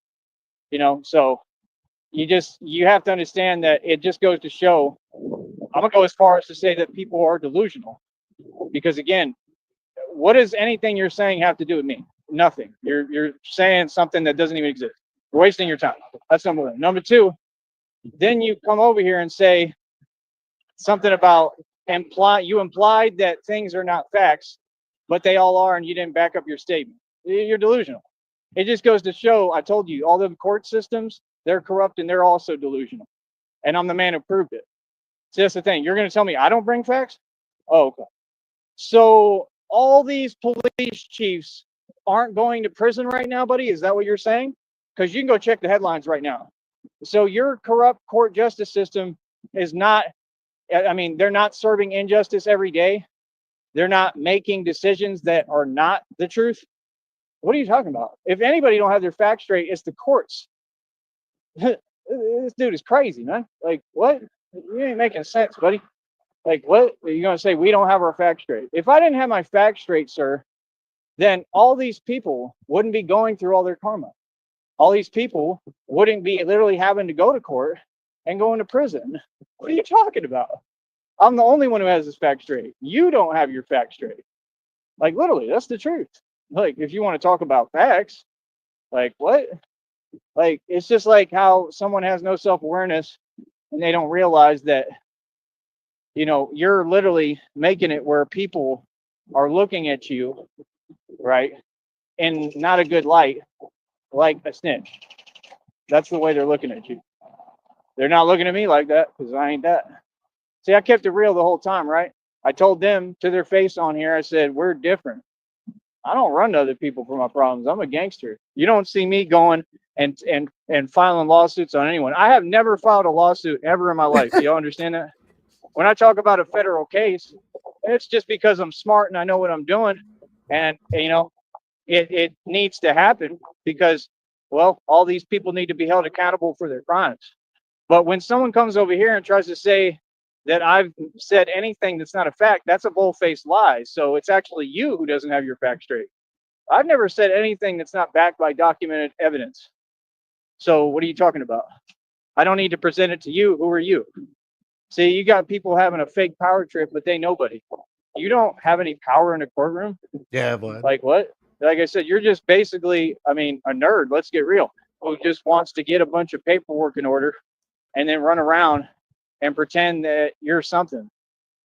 So you have to understand that it just goes to show. I'm gonna go as far as to say that people are delusional, because again, what does anything you're saying have to do with me? Nothing. You're saying something that doesn't even exist. You're wasting your time. That's number one. Number two, then you come over here and say something about you implied that things are not facts, but they all are, and you didn't back up your statement. You're delusional. It just goes to show, I told you, all the court systems, they're corrupt and they're also delusional. And I'm the man who proved it. So that's the thing. You're going to tell me I don't bring facts? Oh, okay. So all these police chiefs aren't going to prison right now, buddy? Is that what you're saying? Because you can go check the headlines right now. So your corrupt court justice system is not, they're not serving injustice every day. They're not making decisions that are not the truth. What are you talking about? If anybody don't have their facts straight, it's the courts. This dude is crazy, man. Like, what? You ain't making sense, buddy. Like, what? Are you going to say we don't have our facts straight? If I didn't have my facts straight, sir, then all these people wouldn't be going through all their karma. All these people wouldn't be literally having to go to court and go into prison. What are you talking about? I'm the only one who has his facts straight. You don't have your facts straight. Like, literally, that's the truth. Like, if you want to talk about facts, like, what? Like, it's just like how someone has no self-awareness and they don't realize that, you're literally making it where people are looking at you, right, in not a good light, like a snitch. That's the way they're looking at you. They're not looking at me like that because I ain't that. See, I kept it real the whole time, right? I told them to their face on here, I said, we're different. I don't run to other people for my problems. I'm a gangster. You don't see me going and filing lawsuits on anyone. I have never filed a lawsuit ever in my life. Do you understand that? When I talk about a federal case, it's just because I'm smart and I know what I'm doing. And, it needs to happen because, well, all these people need to be held accountable for their crimes. But when someone comes over here and tries to say that I've said anything that's not a fact, that's a bull-faced lie. So it's actually you who doesn't have your facts straight. I've never said anything that's not backed by documented evidence. So what are you talking about? I don't need to present it to you. Who are you? See, you got people having a fake power trip, but they nobody. You don't have any power in a courtroom. Yeah, but Like what? Like I said, you're just basically, a nerd. Let's get real. Who just wants to get a bunch of paperwork in order and then run around and pretend that you're something.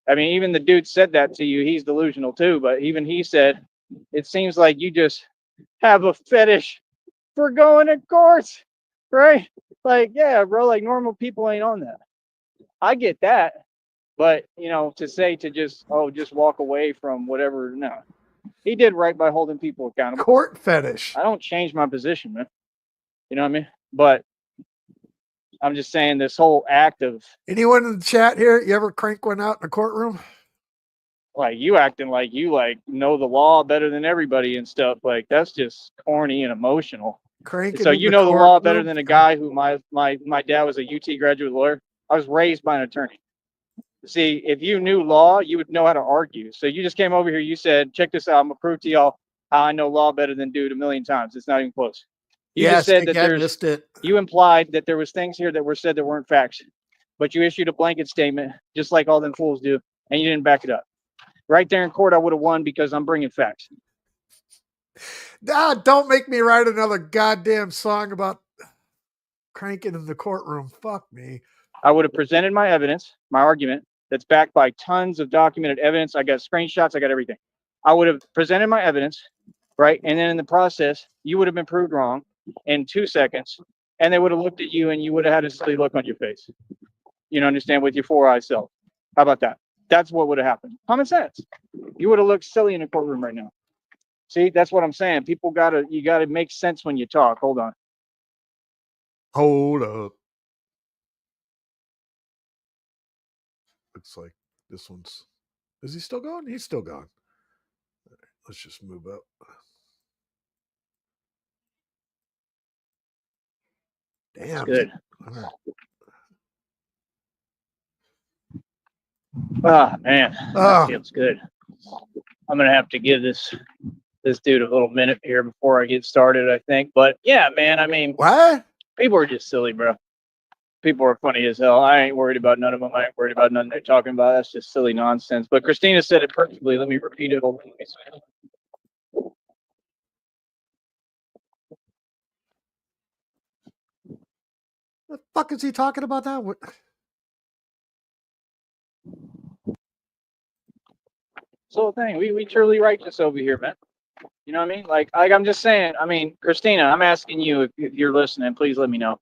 Even the dude said that to you. He's delusional too, but even he said, it seems like you just have a fetish for going to court, right? Like, yeah, bro, like normal people ain't on that. I get that. But, to say to just walk away from whatever, no. He did right by holding people accountable. court fetish. I don't change my position, man. You know what I mean? But I'm just saying this whole act of Anyone in the chat here, you ever crank one out in a courtroom? like you acting like you like know the law better than everybody and stuff, like that's just corny and emotional. Cranking So in you the know the law better courtroom? than a guy who my dad was a UT graduate lawyer. I was raised by an attorney. See, if you knew law, you would know how to argue. So you just came over here, you said, check this out, I'm gonna prove to y'all how I know law better than dude a million times. It's not even close. You just said that missed it. you implied that there was things here that were said that weren't facts, but you issued a blanket statement just like all them fools do, and you didn't back it up. Right there in court, I would have won because I'm bringing facts. Don't make me write another goddamn song about cranking in the courtroom. Fuck me. I would have presented my evidence, my argument, that's backed by tons of documented evidence. I got screenshots, I got everything. I would have presented my evidence, right? And then in the process, you would have been proved wrong in 2 seconds, and they would have looked at you and you would have had a silly look on your face. You know, understand, with your 4-eye self. How about that? That's what would have happened. Common sense. You would have looked silly in a courtroom right now. See, that's what I'm saying. People you gotta make sense when you talk. Hold on. Hold up. Looks like this one's. Is he still going? He's still gone. Right, let's just move up. Damn. That's good. All right. Ah, man, that feels good. I'm gonna have to give this dude a little minute here before I get started, I think. But yeah, man, I mean, What? people are just silly, bro. People are funny as hell. I ain't worried about none of them. I ain't worried about nothing they're talking about. That's just silly nonsense. But Christina said it perfectly. Let me repeat it. The fuck is he talking about that? What? So thing, we truly righteous over here, man. You know what I mean? Like I'm just saying. I mean, Christina, I'm asking you if you're listening. Please let me know.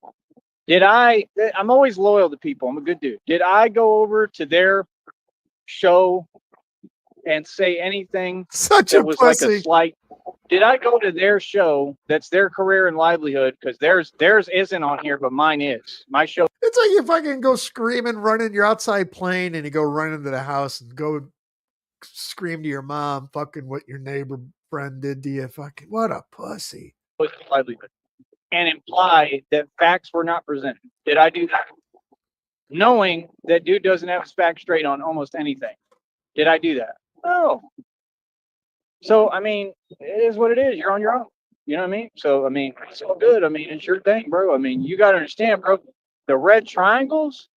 I'm always loyal to people. I'm a good dude. Did I go over to their show and say anything Such that a was pussy. like a slight? Did I go to their show that's their career and livelihood? Because theirs isn't on here, but mine is. My show. It's like you fucking go screaming, running. You're outside playing, and you go run into the house and go scream to your mom, fucking what your neighbor friend did to you. Fucking what a pussy. Was livelihood, and imply that facts were not presented. Did I do that? Knowing that dude doesn't have his facts straight on almost anything. Did I do that? No. So, I mean, it is what it is. You're on your own. You know what I mean? So, I mean, it's all good. I mean, it's your thing, bro. I mean, you got to understand, bro, the Red Triangles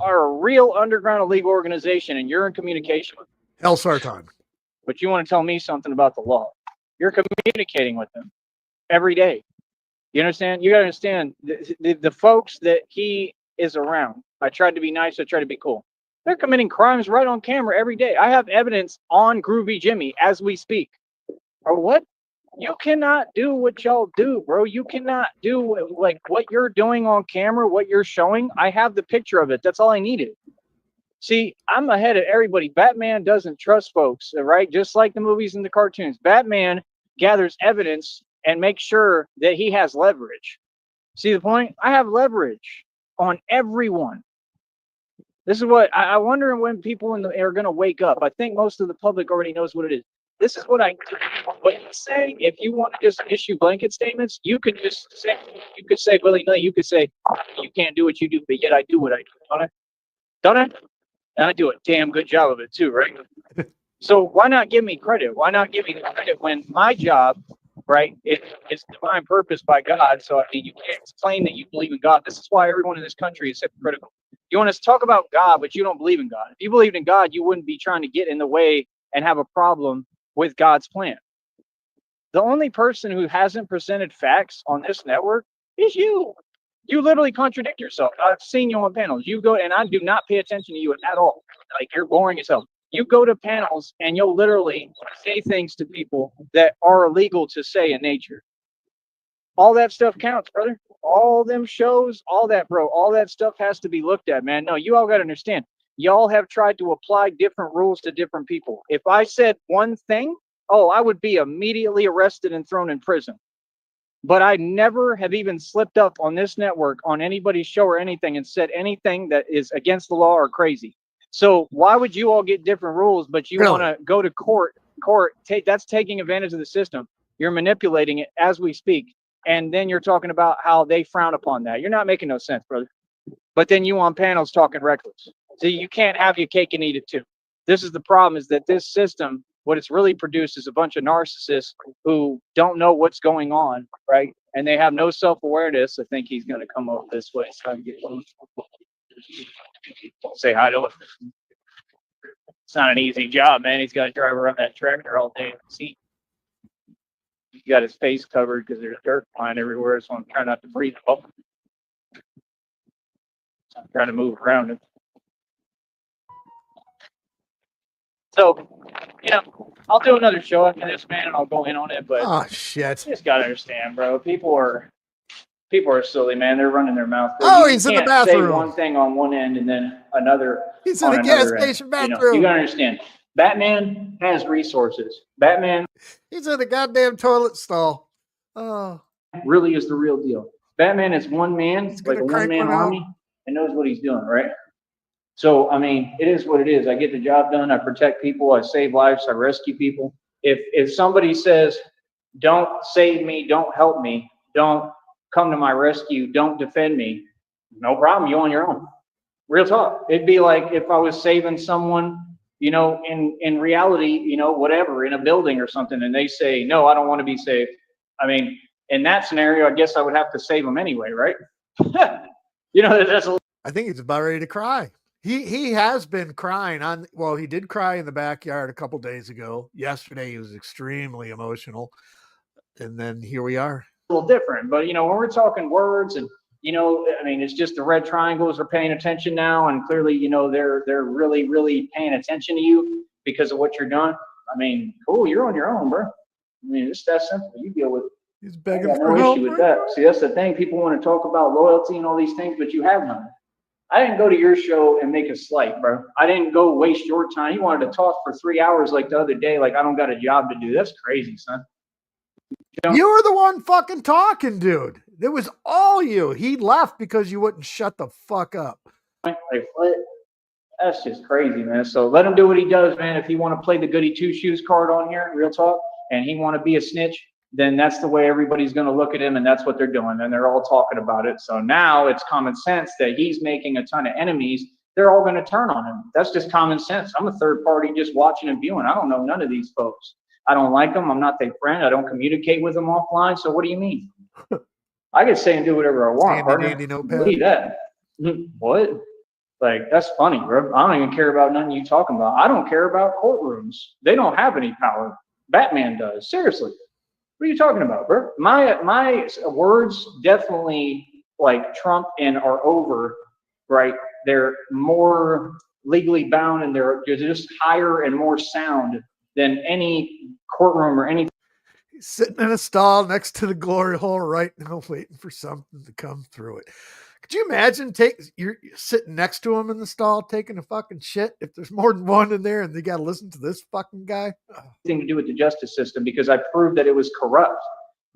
are a real underground illegal organization, and you're in communication with them. El Sartan. But you want to tell me something about the law. You're communicating with them every day. You understand? You got to understand the folks that he is around. I tried to be nice. I tried to be cool. They're committing crimes right on camera every day. I have evidence on Groovy Jimmy as we speak. Or what? You cannot do what y'all do, bro. You cannot do like what you're doing on camera, what you're showing. I have the picture of it. That's all I needed. See, I'm ahead of everybody. Batman doesn't trust folks, right? Just like the movies and the cartoons. Batman gathers evidence and makes sure that he has leverage. See the point? I have leverage on everyone. This is what I wonder when people are going to wake up. I think most of the public already knows what it is. This is what I do. What you say, if you want to just issue blanket statements, you could just say, you could say willy-nilly, you could say, you can't do what you do, but yet I do what I do. Don't I? Don't I? And I do a damn good job of it too, right? So why not give me credit? Why not give me the credit when my job, right, it's divine purpose by God. So I mean, you can't claim that you believe in God. This is why everyone in this country is hypocritical. You want to talk about God, but you don't believe in God. If you believed in God, you wouldn't be trying to get in the way and have a problem with God's plan. The only person who hasn't presented facts on this network is you. You literally contradict yourself. I've seen you on panels. You go, and I do not pay attention to you at all. Like, you're boring as hell. You go to panels and you'll literally say things to people that are illegal to say in nature. All that stuff counts, brother. All them shows, all that, bro. All that stuff has to be looked at, man. No, you all got to understand. Y'all have tried to apply different rules to different people. If I said one thing, I would be immediately arrested and thrown in prison. but I never have even slipped up on this network on anybody's show or anything and said anything that is against the law or crazy. So why would you all get different rules, but you want to go to court? That's taking advantage of the system. You're manipulating it as we speak. And then you're talking about how they frown upon that. You're not making no sense, brother. But then you on panels talking reckless. So you can't have your cake and eat it too. This is the problem, is that this system, what it's really produced is a bunch of narcissists who don't know what's going on, right? And they have no self-awareness. I think he's going to come over this way so I can get say hi to him. It's not an easy job, man. He's got to drive around that tractor all day in the seat. He's got his face covered because there's dirt flying everywhere, so I'm trying not to breathe. I'm trying to move around it. So, I'll do another show after this, man, and I'll go in on it. But oh shit, you just gotta understand, bro. People are silly, man. They're running their mouth. He's in the bathroom. Say one thing on one end and then another. He's in the gas station bathroom. You gotta understand. Batman has resources. Batman. He's in the goddamn toilet stall. Oh. Really is the real deal. Batman is one man, like a one-man army, and knows what he's doing, right? So, I mean, it is what it is. I get the job done. I protect people. I save lives. I rescue people. If somebody says, don't save me, don't help me, don't come to my rescue, don't defend me, no problem. You're on your own. Real talk. It'd be like if I was saving someone, in reality, whatever, in a building or something, and they say, no, I don't want to be saved. I mean, in that scenario, I guess I would have to save them anyway, right? That's I think he's about ready to cry. He has been crying he did cry in the backyard a couple days ago. Yesterday he was extremely emotional. And then here we are. A little different, but when we're talking words and it's just the red triangles are paying attention now, and clearly, they're really, really paying attention to you because of what you're doing. I mean, cool, you're on your own, bro. I mean, it's that simple. You deal with it. He's begging for help. Issue with that. See, that's the thing. People want to talk about loyalty and all these things, but you have none. I didn't go to your show and make a slight, bro. I didn't go waste your time. You wanted to talk for 3 hours like the other day, like I don't got a job to do. That's crazy, son. You were the one fucking talking, dude. It was all you. He left because you wouldn't shut the fuck up. Like, what? That's just crazy, man. So let him do what he does, man. If he want to play the goody two-shoes card on here, real talk, and he want to be a snitch, then that's the way everybody's going to look at him, and that's what they're doing, and they're all talking about it. So now it's common sense that he's making a ton of enemies. They're all going to turn on him. That's just common sense. I'm a third party just watching and viewing. I don't know none of these folks. I don't like them. I'm not their friend. I don't communicate with them offline. So what do you mean? I can say and do whatever I want, partner. Believe that. What? Like, that's funny, bro. I don't even care about nothing you talking about. I don't care about courtrooms. They don't have any power. Batman does. Seriously. What are you talking about, bro? My words definitely like trump and are over, right? They're more legally bound and they're just higher and more sound than any courtroom or anything. He's sitting in a stall next to the glory hole right now, waiting for something to come through it. Could you imagine you're sitting next to him in the stall taking a fucking shit if there's more than one in there and they got to listen to this fucking guy? Thing to do with the justice system because I proved that it was corrupt.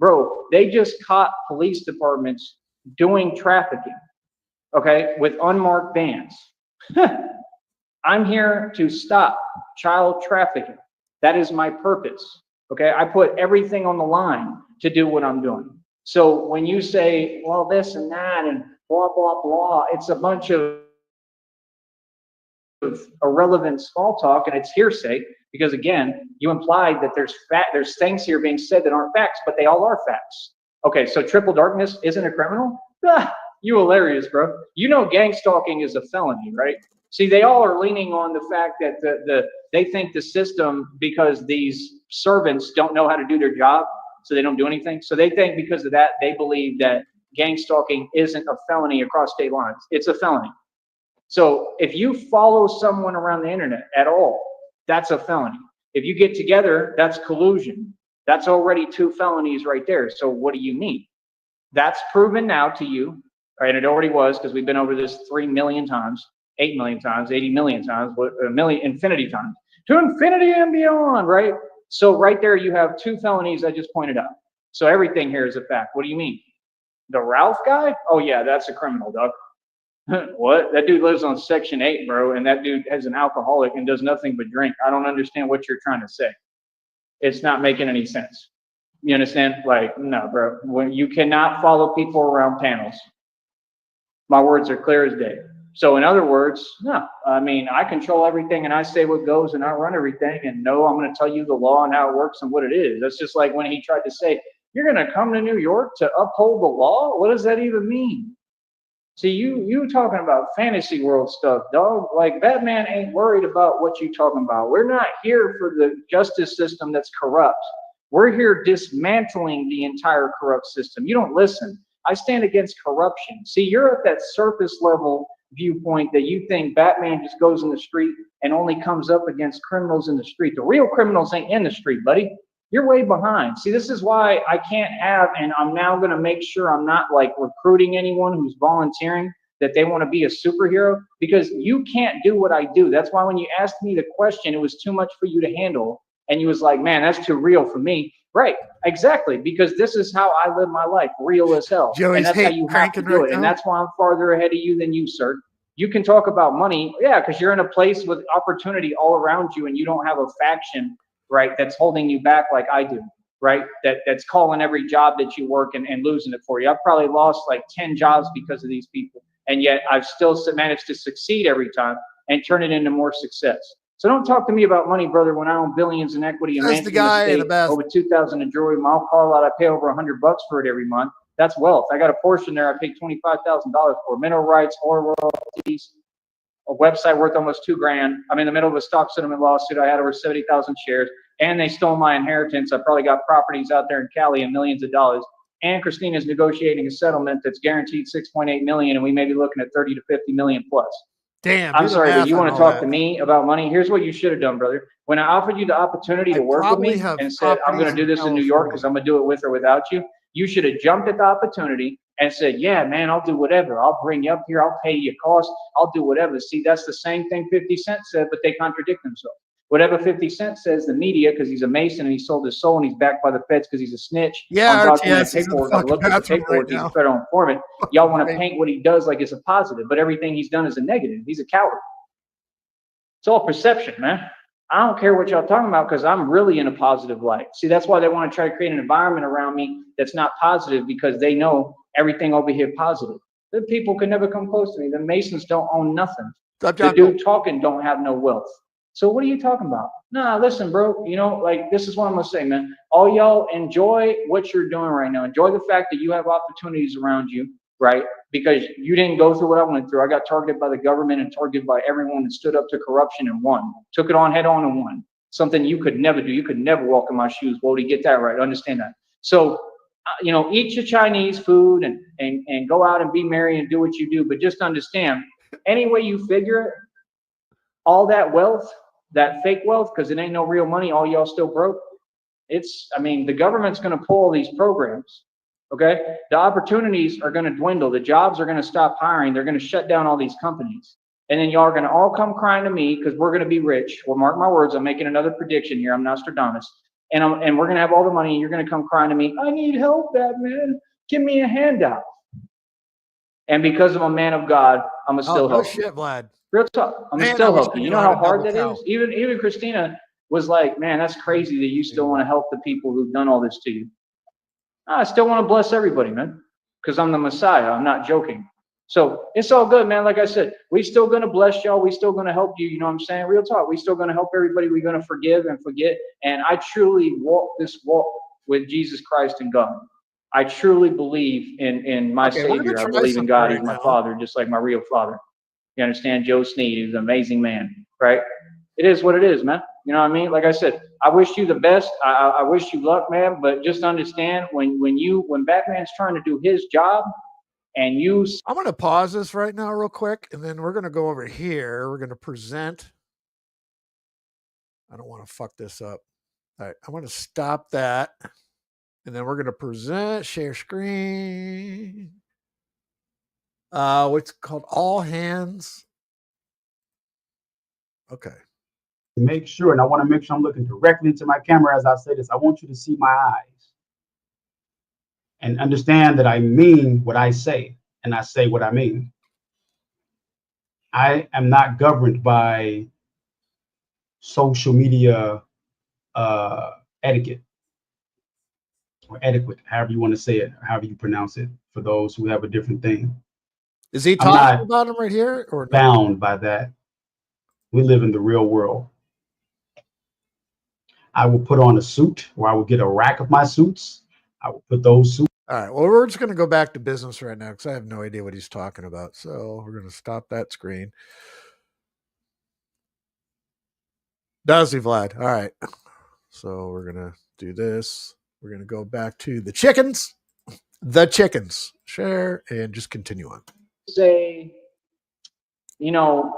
Bro, they just caught police departments doing trafficking, okay, with unmarked vans. I'm here to stop child trafficking. That is my purpose, okay? I put everything on the line to do what I'm doing. So when you say, well, this and that and blah, blah, blah, it's a bunch of irrelevant small talk and it's hearsay because, again, you implied that there's things here being said that aren't facts, but they all are facts. Okay, so triple darkness isn't a criminal? You hilarious, bro. Gang stalking is a felony, right? See, they all are leaning on the fact that they think the system, because these servants don't know how to do their job, so they don't do anything. So they think because of that, they believe that gang stalking isn't a felony across state lines. It's a felony. So if you follow someone around the internet at all, that's a felony. If you get together, that's collusion. That's already 2 felonies right there. So what do you mean? That's proven now to you, right? And it already was because we've been over this 3 million times, 8 million times, 80 million times, a million, infinity times, to infinity and beyond, right? So right there you have 2 felonies I just pointed out. So everything here is a fact. What do you mean? The Ralph guy? Oh yeah, that's a criminal, dog. What? That dude lives on Section 8, bro, and that dude has an alcoholic and does nothing but drink. I don't understand what you're trying to say. It's not making any sense. You understand? Like, no, bro. When you cannot follow people around panels. My words are clear as day. So in other words, no. I mean, I control everything and I say what goes and I run everything. And no, I'm going to tell you the law and how it works and what it is. That's just like when he tried to say, you're going to come to New York to uphold the law? What does that even mean? See, you talking about fantasy world stuff, dog. Like, Batman ain't worried about what you talking about. We're not here for the justice system that's corrupt. We're here dismantling the entire corrupt system. You don't listen. I stand against corruption. See, you're at that surface level viewpoint that you think Batman just goes in the street and only comes up against criminals in the street. The real criminals ain't in the street, buddy. You're way behind. See, this is why I can't have, and I'm now going to make sure I'm not like recruiting anyone who's volunteering that they want to be a superhero, because you can't do what I do. That's why when you asked me the question, it was too much for you to handle. And you was like, man, that's too real for me. Right, exactly, because this is how I live my life, real as hell. Joey's and that's how you have to do it. And that's why I'm farther ahead of you than you, sir. You can talk about money, yeah, because you're in a place with opportunity all around you and you don't have a faction, right, that's holding you back like I do, right, that's calling every job that you work and losing it for you. I've probably lost like 10 jobs because of these people, and yet I've still managed to succeed every time and turn it into more success. So don't talk to me about money, brother, when I own billions in equity and mansion estate, over 2,000 in jewelry. My car lot, I pay over $100 for it every month. That's wealth. I got a portion there I paid $25,000 for. Mineral rights, oil royalties, a website worth almost $2,000. I'm in the middle of a stock settlement lawsuit. I had over 70,000 shares, and they stole my inheritance. I probably got properties out there in Cali and millions of dollars. And Christina's negotiating a settlement that's guaranteed $6.8 million, and we may be looking at 30 to 50 million plus. Damn. I'm sorry, but you want to talk to me about money? Here's what you should have done, brother. When I offered you the opportunity to work with me and said, I'm going to do this in New York because I'm going to do it with or without you, you should have jumped at the opportunity and said, yeah, man, I'll do whatever. I'll bring you up here. I'll pay you cost. I'll do whatever. See, that's the same thing 50 Cent said, but they contradict themselves. Whatever 50 Cent says, the media, because he's a Mason and he sold his soul and he's backed by the feds because he's a snitch. Yeah, on documented paperwork. I looked at the paperwork. He's a federal informant. Y'all want to paint what he does like it's a positive, but everything he's done is a negative. He's a coward. It's all perception, man. I don't care what y'all talking about because I'm really in a positive light. See, that's why they want to try to create an environment around me that's not positive, because they know everything over here positive. The people can never come close to me. The Masons don't own nothing. The dude talking don't have no wealth. So what are you talking about? Nah, listen, bro. You know, like, this is what I'm going to say, man. All y'all enjoy what you're doing right now. Enjoy the fact that you have opportunities around you, right? Because you didn't go through what I went through. I got targeted by the government and targeted by everyone that stood up to corruption and won. Took it on head on and won. Something you could never do. You could never walk in my shoes. Well, to get that right, understand that. So, you know, eat your Chinese food and go out and be merry and do what you do. But just understand, any way you figure it, all that wealth, that fake wealth, because it ain't no real money, all y'all still broke. I mean, the government's going to pull these programs. Okay, the opportunities are going to dwindle. The jobs are going to stop hiring. They're going to shut down all these companies. And then y'all are going to all come crying to me because we're going to be rich. Well, mark my words, I'm making another prediction here. I'm Nostradamus. And we're going to have all the money, and you're going to come crying to me, I need help, Batman. Give me a handout. And because I'm a man of God, I'm going to still help you. Shit, Vlad. Real talk. I'm going to still help you. You know how hard that is? Even Christina was like, man, that's crazy that you still want to help the people who've done all this to you. I still want to bless everybody, man, because I'm the Messiah. I'm not joking. So it's all good, man. Like I said, we still going to bless y'all. We still going to help you. You know what I'm saying? Real talk. We still going to help everybody. We're going to forgive and forget. And I truly walk this walk with Jesus Christ and God. I truly believe in my Savior. I believe in God. He's my Father, just like my real father. You understand? Joe Sneed. He's an amazing man, right? It is what it is, man. You know what I mean? Like I said, I wish you the best. I wish you luck, man. But just understand when Batman's trying to do his job, and I'm going to pause this right now real quick, and then we're going to go over here. We're going to present. I don't want to fuck this up. All right, I'm going to stop that, and then we're going to present, share screen. What's called all hands. Okay. To make sure, and I want to make sure I'm looking directly into my camera as I say this, I want you to see my eyes. and understand that I mean what I say, and I say what I mean. I am not governed by social media etiquette or etiquette, however you want to say it, or however you pronounce it, for those who have a different thing. Is he I'm talking not about him right here or no? bound by that. We live in the real world. I will put on a suit, or I will get a rack of my suits. I will put those suits. All right. Well, we're just going to go back to business right now because I have no idea what he's talking about. So we're going to stop that screen. Does he, Vlad? All right. So we're going to do this. We're going to go back to the chickens. The chickens. Share and just continue on. Say, you know,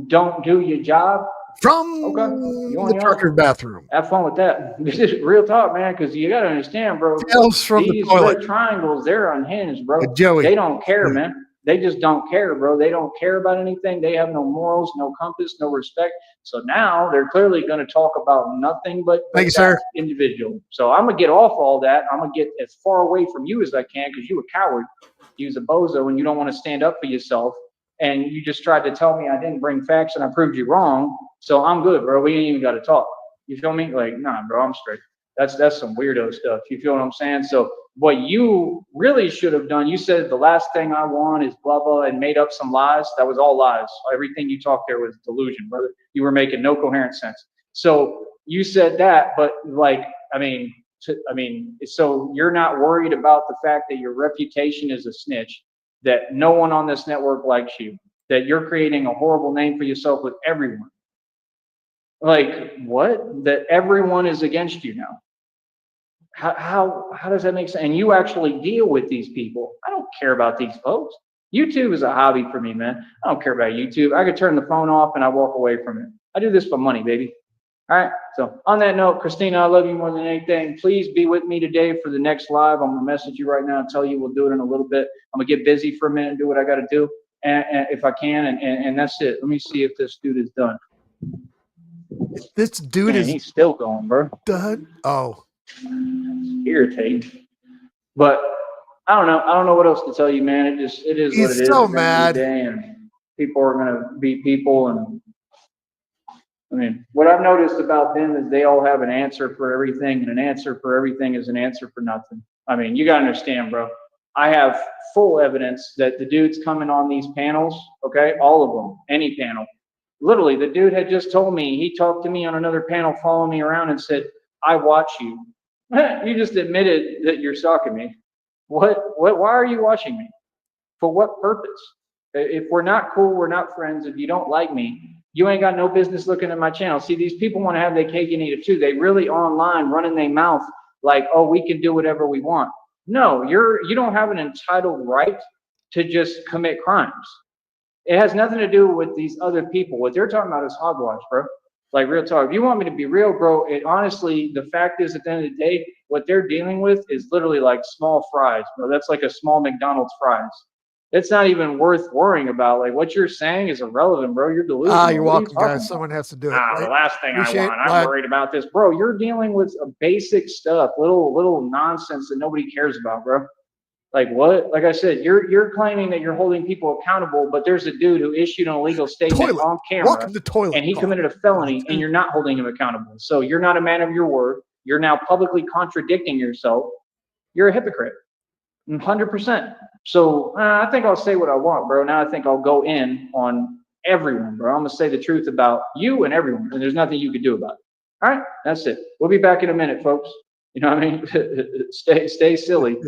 don't do your job. From the trucker's bathroom. Have fun with that. This is real talk, man, because you got to understand, bro. Tales from these the toilet. red triangles, they're unhinged, bro. Joey. They don't care, man. They just don't care, bro. They don't care about anything. They have no morals, no compass, no respect. So now they're clearly going to talk about nothing but Thank you, sir. Individual. So I'm going to get off all that. I'm going to get as far away from you as I can because you a coward. You's a bozo and you don't want to stand up for yourself. And you just tried to tell me I didn't bring facts and I proved you wrong. So I'm good, bro. We ain't even got to talk. You feel me? Like, nah, bro, I'm straight. That's some weirdo stuff. You feel what I'm saying? So what you really should have done, you said the last thing I want is blah, blah, and made up some lies. That was all lies. Everything you talked there was delusion, brother. You were making no coherent sense. So you said that, but like, so you're not worried about the fact that your reputation is a snitch, that no one on this network likes you, that you're creating a horrible name for yourself with everyone. Like, what? That everyone is against you now. How does that make sense? And you actually deal with these people. I don't care about these folks. YouTube is a hobby for me, man. I don't care about YouTube. I could turn the phone off and I walk away from it. I do this for money, baby. All right. So on that note, Christina, I love you more than anything. Please be with me today for the next live. I'm going to message you right now and tell you we'll do it in a little bit. I'm going to get busy for a minute and do what I got to do and if I can. And that's it. Let me see if this dude is done. This dude is he's still going, bro. Done. Oh. It's irritating. But I don't know. I don't know what else to tell you, man. It is He's what it is. He's so mad. And people are going to be people. And I mean, what I've noticed about them is they all have an answer for everything, and an answer for everything is an answer for nothing. I mean, you got to understand, bro. I have full evidence that the dudes coming on these panels, okay, all of them, any panel, literally, the dude had just told me, he talked to me on another panel, following me around and said, I watch you. You just admitted that you're stalking me. What, why are you watching me? For what purpose? If we're not cool, we're not friends. If you don't like me, you ain't got no business looking at my channel. See, these people want to have their cake and eat it too. They really online running their mouth like, oh, we can do whatever we want. No, you don't have an entitled right to just commit crimes. It has nothing to do with these other people. What they're talking about is hogwash, bro. Like, real talk. If you want me to be real, bro, honestly, the fact is, at the end of the day, what they're dealing with is literally like small fries, bro. That's like a small McDonald's fries. It's not even worth worrying about. Like, what you're saying is irrelevant, bro. You're delusional. You're welcome, guys. Someone has to do it. Right? The last thing I want. I'm worried about this, bro. You're dealing with basic stuff, little nonsense that nobody cares about, bro. Like, what? Like I said, you're claiming that you're holding people accountable, but there's a dude who issued an illegal statement on camera, and he committed a felony, and you're not holding him accountable. So you're not a man of your word. You're now publicly contradicting yourself. You're a hypocrite, 100%. So I think I'll say what I want, bro. Now I think I'll go in on everyone, bro. I'm gonna say the truth about you and everyone, and there's nothing you can do about it. All right, that's it. We'll be back in a minute, folks. You know what I mean? Stay silly.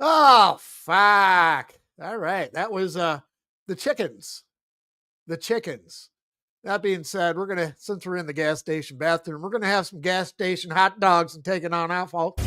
Oh, fuck. All right. That was the chickens. The chickens. That being said, we're going to, since we're in the gas station bathroom, we're going to have some gas station hot dogs and take it on out, folks.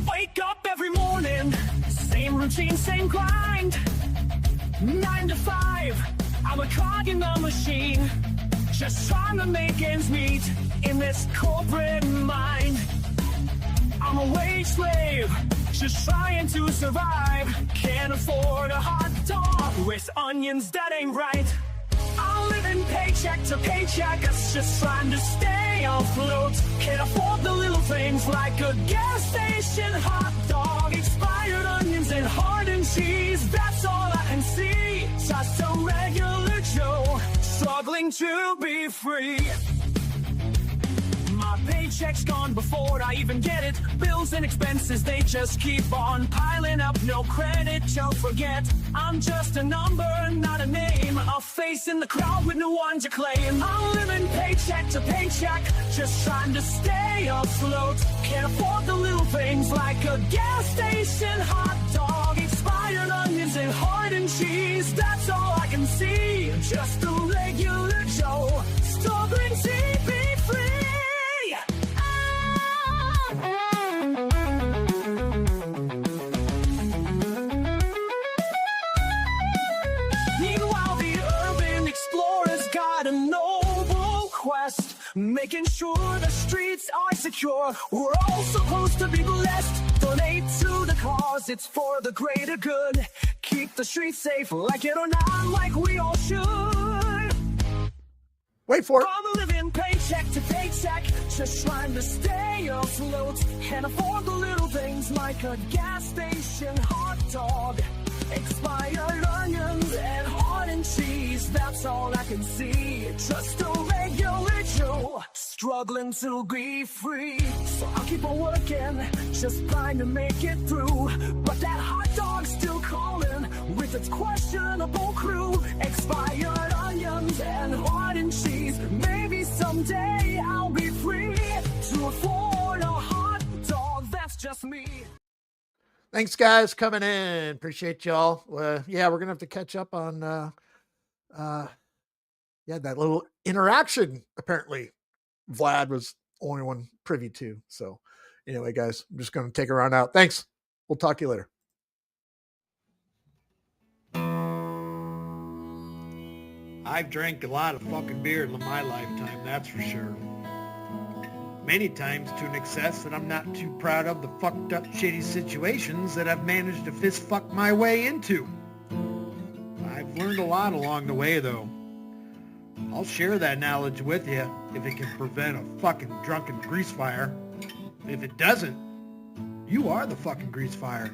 Wake up every morning, same routine, same grind. 9 to 5, I'm a cog in the machine, just trying to make ends meet. in this corporate mind. I'm a wage slave, just trying to survive. Can't afford a hot dog with onions, that ain't right. I'm living paycheck to paycheck, just trying to stay afloat. Can't afford the little things like a gas station hot dog, expired onions and hardened cheese. That's all I can see. Just a regular Joe, struggling to be free. My paycheck's gone before I even get it. Bills and expenses, they just keep on piling up. No credit to forget. I'm just a number, not a name. A face in the crowd with no one to claim. I'm living paycheck to paycheck, just trying to stay afloat. Can't afford the little things like a gas station hot dog, expired onions and hardened cheese. That's all I can see. Just a regular Joe, struggling to be free. Meanwhile, the urban explorer's got a noble quest, making sure the streets are secure. We're all supposed to be blessed. Donate to the cause, it's for the greater good. Keep the streets safe, like it or not, like we all should. Wait for it. I'm living paycheck to paycheck, just trying to stay afloat. Can't afford the little things like a gas station hot dog, expired onions and hardened cheese. That's all I can see. Just a regular Joe, struggling to be free. So I'll keep on working, just trying to make it through. But that hot dog's still calling with its questionable crew. Expired onions and hardened cheese. Maybe someday I'll be free to afford a hot dog. That's just me. Thanks, guys, coming in. Appreciate y'all. Yeah, we're gonna have to catch up on that little interaction. Apparently, Vlad was the only one privy to. So, anyway, guys, I'm just gonna take a round out. Thanks. We'll talk to you later. I've drank a lot of fucking beer in my lifetime, that's for sure. Many times to an excess that I'm not too proud of the fucked up shitty situations that I've managed to fist fuck my way into. I've learned a lot along the way though. I'll share that knowledge with you if it can prevent a fucking drunken grease fire. If it doesn't, you are the fucking grease fire.